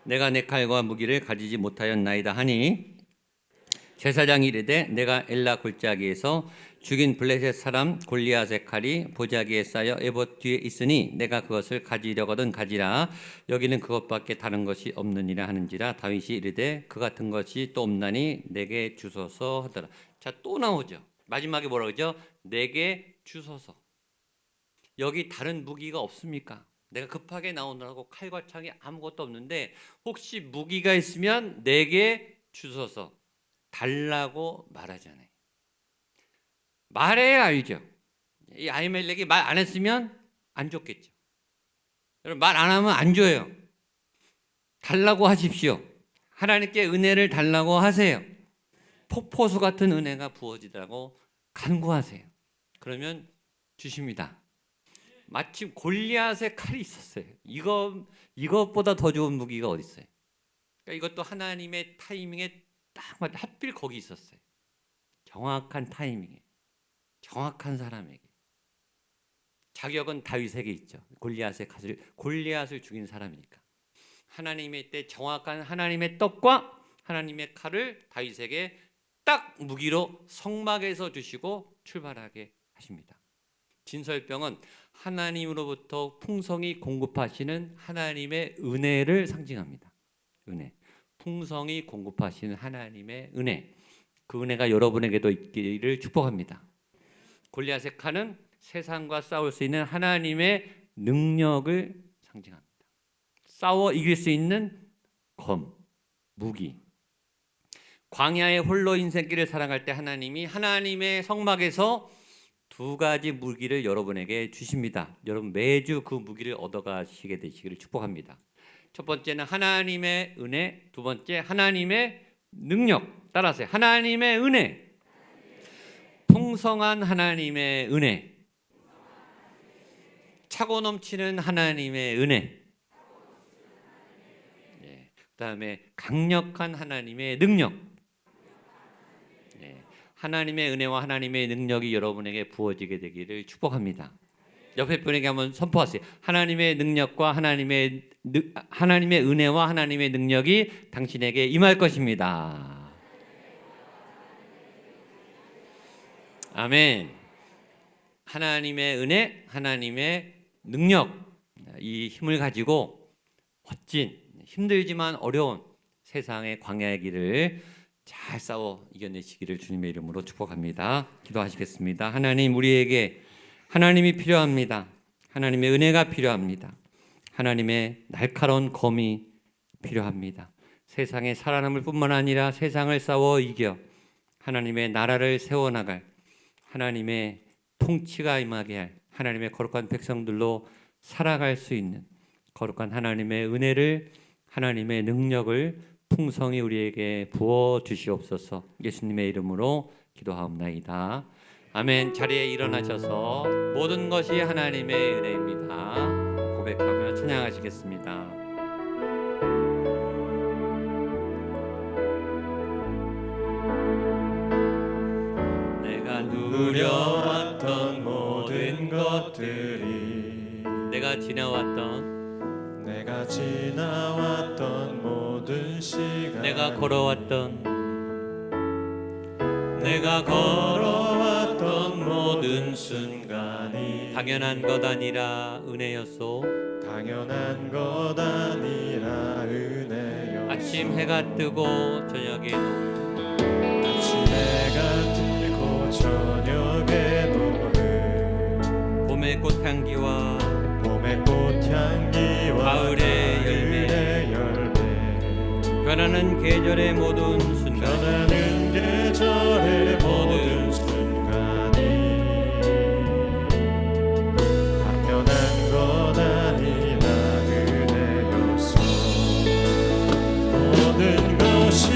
내가 내 칼과 무기를 가지지 못하였나이다 하니 제사장이 이르되 내가 엘라 골짜기에서 죽인 블레셋 사람 골리앗의 칼이 보자기에 쌓여 에봇 뒤에 있으니 내가 그것을 가지려거든 가지라. 여기는 그것밖에 다른 것이 없느니라 하는지라. 다윗이 이르되 그 같은 것이 또 없나니 내게 주소서 하더라. 자, 또 나오죠. 마지막에 뭐라고 그러죠? 내게 주소서. 여기 다른 무기가 없습니까? 내가 급하게 나오느라고 칼과 창이 아무것도 없는데 혹시 무기가 있으면 내게 주소서. 달라고 말하잖아요. 말해야 알죠. 이 아히멜렉이 말 안 했으면 안 줬겠죠. 여러분 말 안 하면 안 줘요. 달라고 하십시오. 하나님께 은혜를 달라고 하세요. 폭포수 같은 은혜가 부어지라고 간구하세요. 그러면 주십니다. 마침 골리앗의 칼이 있었어요. 이것보다 더 좋은 무기가 어디 있어요? 그러니까 이것도 하나님의 타이밍에 딱 맞. 하필 거기 있었어요. 정확한 타이밍에, 정확한 사람에게. 자격은 다윗에게 있죠. 골리앗을 죽인 사람이니까. 하나님의 때 정확한 하나님의 떡과 하나님의 칼을 다윗에게 딱 무기로 성막에서 주시고 출발하게 하십니다. 진설병은 하나님으로부터 풍성히 공급하시는 하나님의 은혜를 상징합니다. 은혜. 풍성히 공급하시는 하나님의 은혜. 그 은혜가 여러분에게도 있기를 축복합니다. 골리앗의 칼은 세상과 싸울 수 있는 하나님의 능력을 상징합니다. 싸워 이길 수 있는 검, 무기. 광야의 홀로 인생길을 살아갈 때 하나님이 하나님의 성막에서 두 가지 무기를 여러분에게 주십니다. 여러분 매주 그 무기를 얻어가시게 되시기를 축복합니다. 첫 번째는 하나님의 은혜, 두 번째 하나님의 능력. 따라하세요. 하나님의 은혜. 풍성한 하나님의 은혜. 차고 넘치는 하나님의 은혜. 그다음에 강력한 하나님의 능력. 하나님의 은혜와 하나님의 능력이 여러분에게 부어지게 되기를 축복합니다. 옆에 분에게 한번 선포하세요. 하나님의 능력과 하나님의 은혜와 하나님의 능력이 당신에게 임할 것입니다. 아멘. 하나님의 은혜, 하나님의 능력, 이 힘을 가지고 멋진, 힘들지만 어려운 세상의 광야의 길을 잘 싸워 이겨내시기를 주님의 이름으로 축복합니다. 기도하시겠습니다. 하나님, 우리에게 하나님이 필요합니다. 하나님의 은혜가 필요합니다. 하나님의 날카로운 검이 필요합니다. 세상에 살아남을 뿐만 아니라 세상을 싸워 이겨 하나님의 나라를 세워나갈 하나님의 통치가 임하게 할 하나님의 거룩한 백성들로 살아갈 수 있는 거룩한 하나님의 은혜를, 하나님의 능력을 풍성히 우리에게 부어 주시옵소서. 예수님의 이름으로 기도하옵나이다. 아멘. 자리에 일어나셔서 모든 것이 하나님의 은혜입니다 고백하며 찬양하시겠습니다. 내가 누려왔던 모든 것들이, 내가 지나왔던 모든 시간, 내가 걸어왔던 모든 순간이 당연한 것 아니라 은혜였소. 아침 해가 뜨고 저녁에 노을, 봄의 꽃향기와 가을의 열매, 변하는 계절의 모든 순간이 당연한 것 아니라 은혜였소. 모든 것이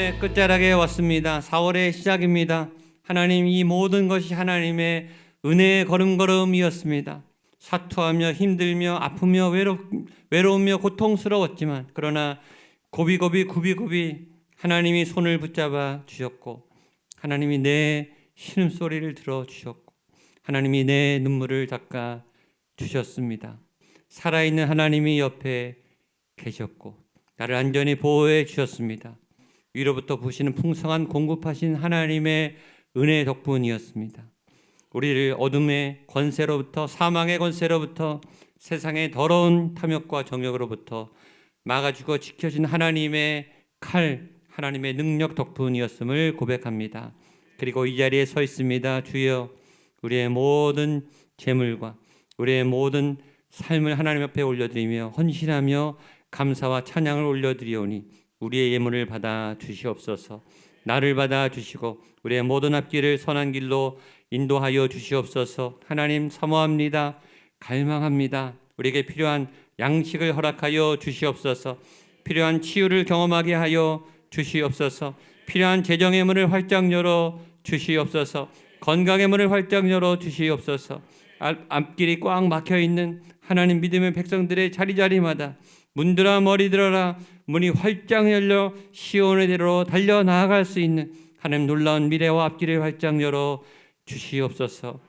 4월의 끝자락에 왔습니다. 4월의 시작입니다. 하나님, 이 모든 것이 하나님의 은혜의 걸음걸음이었습니다. 사투하며 힘들며 아프며 외로우며 고통스러웠지만, 그러나 고비고비 구비구비 하나님이 손을 붙잡아 주셨고, 하나님이 내 신음소리를 들어주셨고, 하나님이 내 눈물을 닦아 주셨습니다. 살아있는 하나님이 옆에 계셨고 나를 안전히 보호해 주셨습니다. 위로부터 부시는 풍성한 공급하신 하나님의 은혜 덕분이었습니다. 우리를 어둠의 권세로부터, 사망의 권세로부터, 세상의 더러운 탐욕과 정욕으로부터 막아주고 지켜준 하나님의 칼, 하나님의 능력 덕분이었음을 고백합니다. 그리고 이 자리에 서 있습니다. 주여, 우리의 모든 재물과 우리의 모든 삶을 하나님 앞에 올려드리며 헌신하며 감사와 찬양을 올려드리오니 우리의 예물을 받아 주시옵소서. 나를 받아 주시고 우리의 모든 앞길을 선한 길로 인도하여 주시옵소서. 하나님, 사모합니다. 갈망합니다. 우리에게 필요한 양식을 허락하여 주시옵소서. 필요한 치유를 경험하게 하여 주시옵소서. 필요한 재정의 문을 활짝 열어 주시옵소서. 건강의 문을 활짝 열어 주시옵소서. 앞길이 꽉 막혀 있는 하나님 믿음의 백성들의 자리자리마다 문들아 머리 들어라, 문이 활짝 열려 시온의 대로 달려 나아갈 수 있는 하나님 놀라운 미래와 앞길을 활짝 열어 주시옵소서.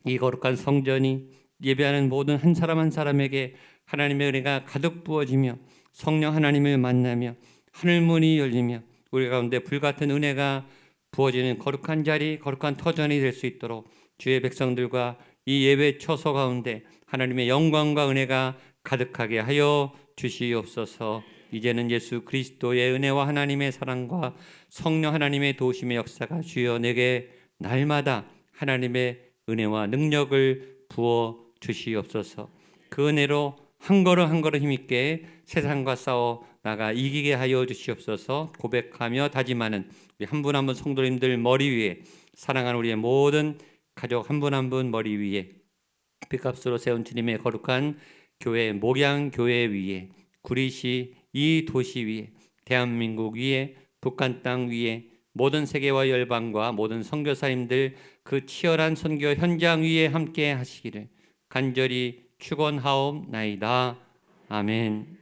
이 거룩한 성전이 예배하는 모든 한 사람 한 사람에게 하나님의 은혜가 가득 부어지며 성령 하나님을 만나며 하늘문이 열리며 우리 가운데 불같은 은혜가 부어지는 거룩한 자리, 거룩한 터전이 될 수 있도록 주의 백성들과 이 예배 처소 가운데 하나님의 영광과 은혜가 가득하게 하여 주시옵소서. 이제는 예수 그리스도의 은혜와 하나님의 사랑과 성령 하나님의 도우심의 역사가 주여 내게 날마다 하나님의 은혜와 능력을 부어 주시옵소서. 그 은혜로 한 걸음 한 걸음 힘있게 세상과 싸워 나가 이기게 하여 주시옵소서. 고백하며 다짐하는 우리 한 분 한 분 성도님들 머리 위에, 사랑하는 우리의 모든 가족 한 분 한 분 머리 위에, 빚값으로 세운 주님의 거룩한 교회 목양교회 위에, 구리시 이 도시 위에, 대한민국 위에, 북한 땅 위에, 모든 세계와 열방과 모든 선교사님들 그 치열한 선교 현장 위에 함께 하시기를 간절히 축원하옵나이다. 아멘.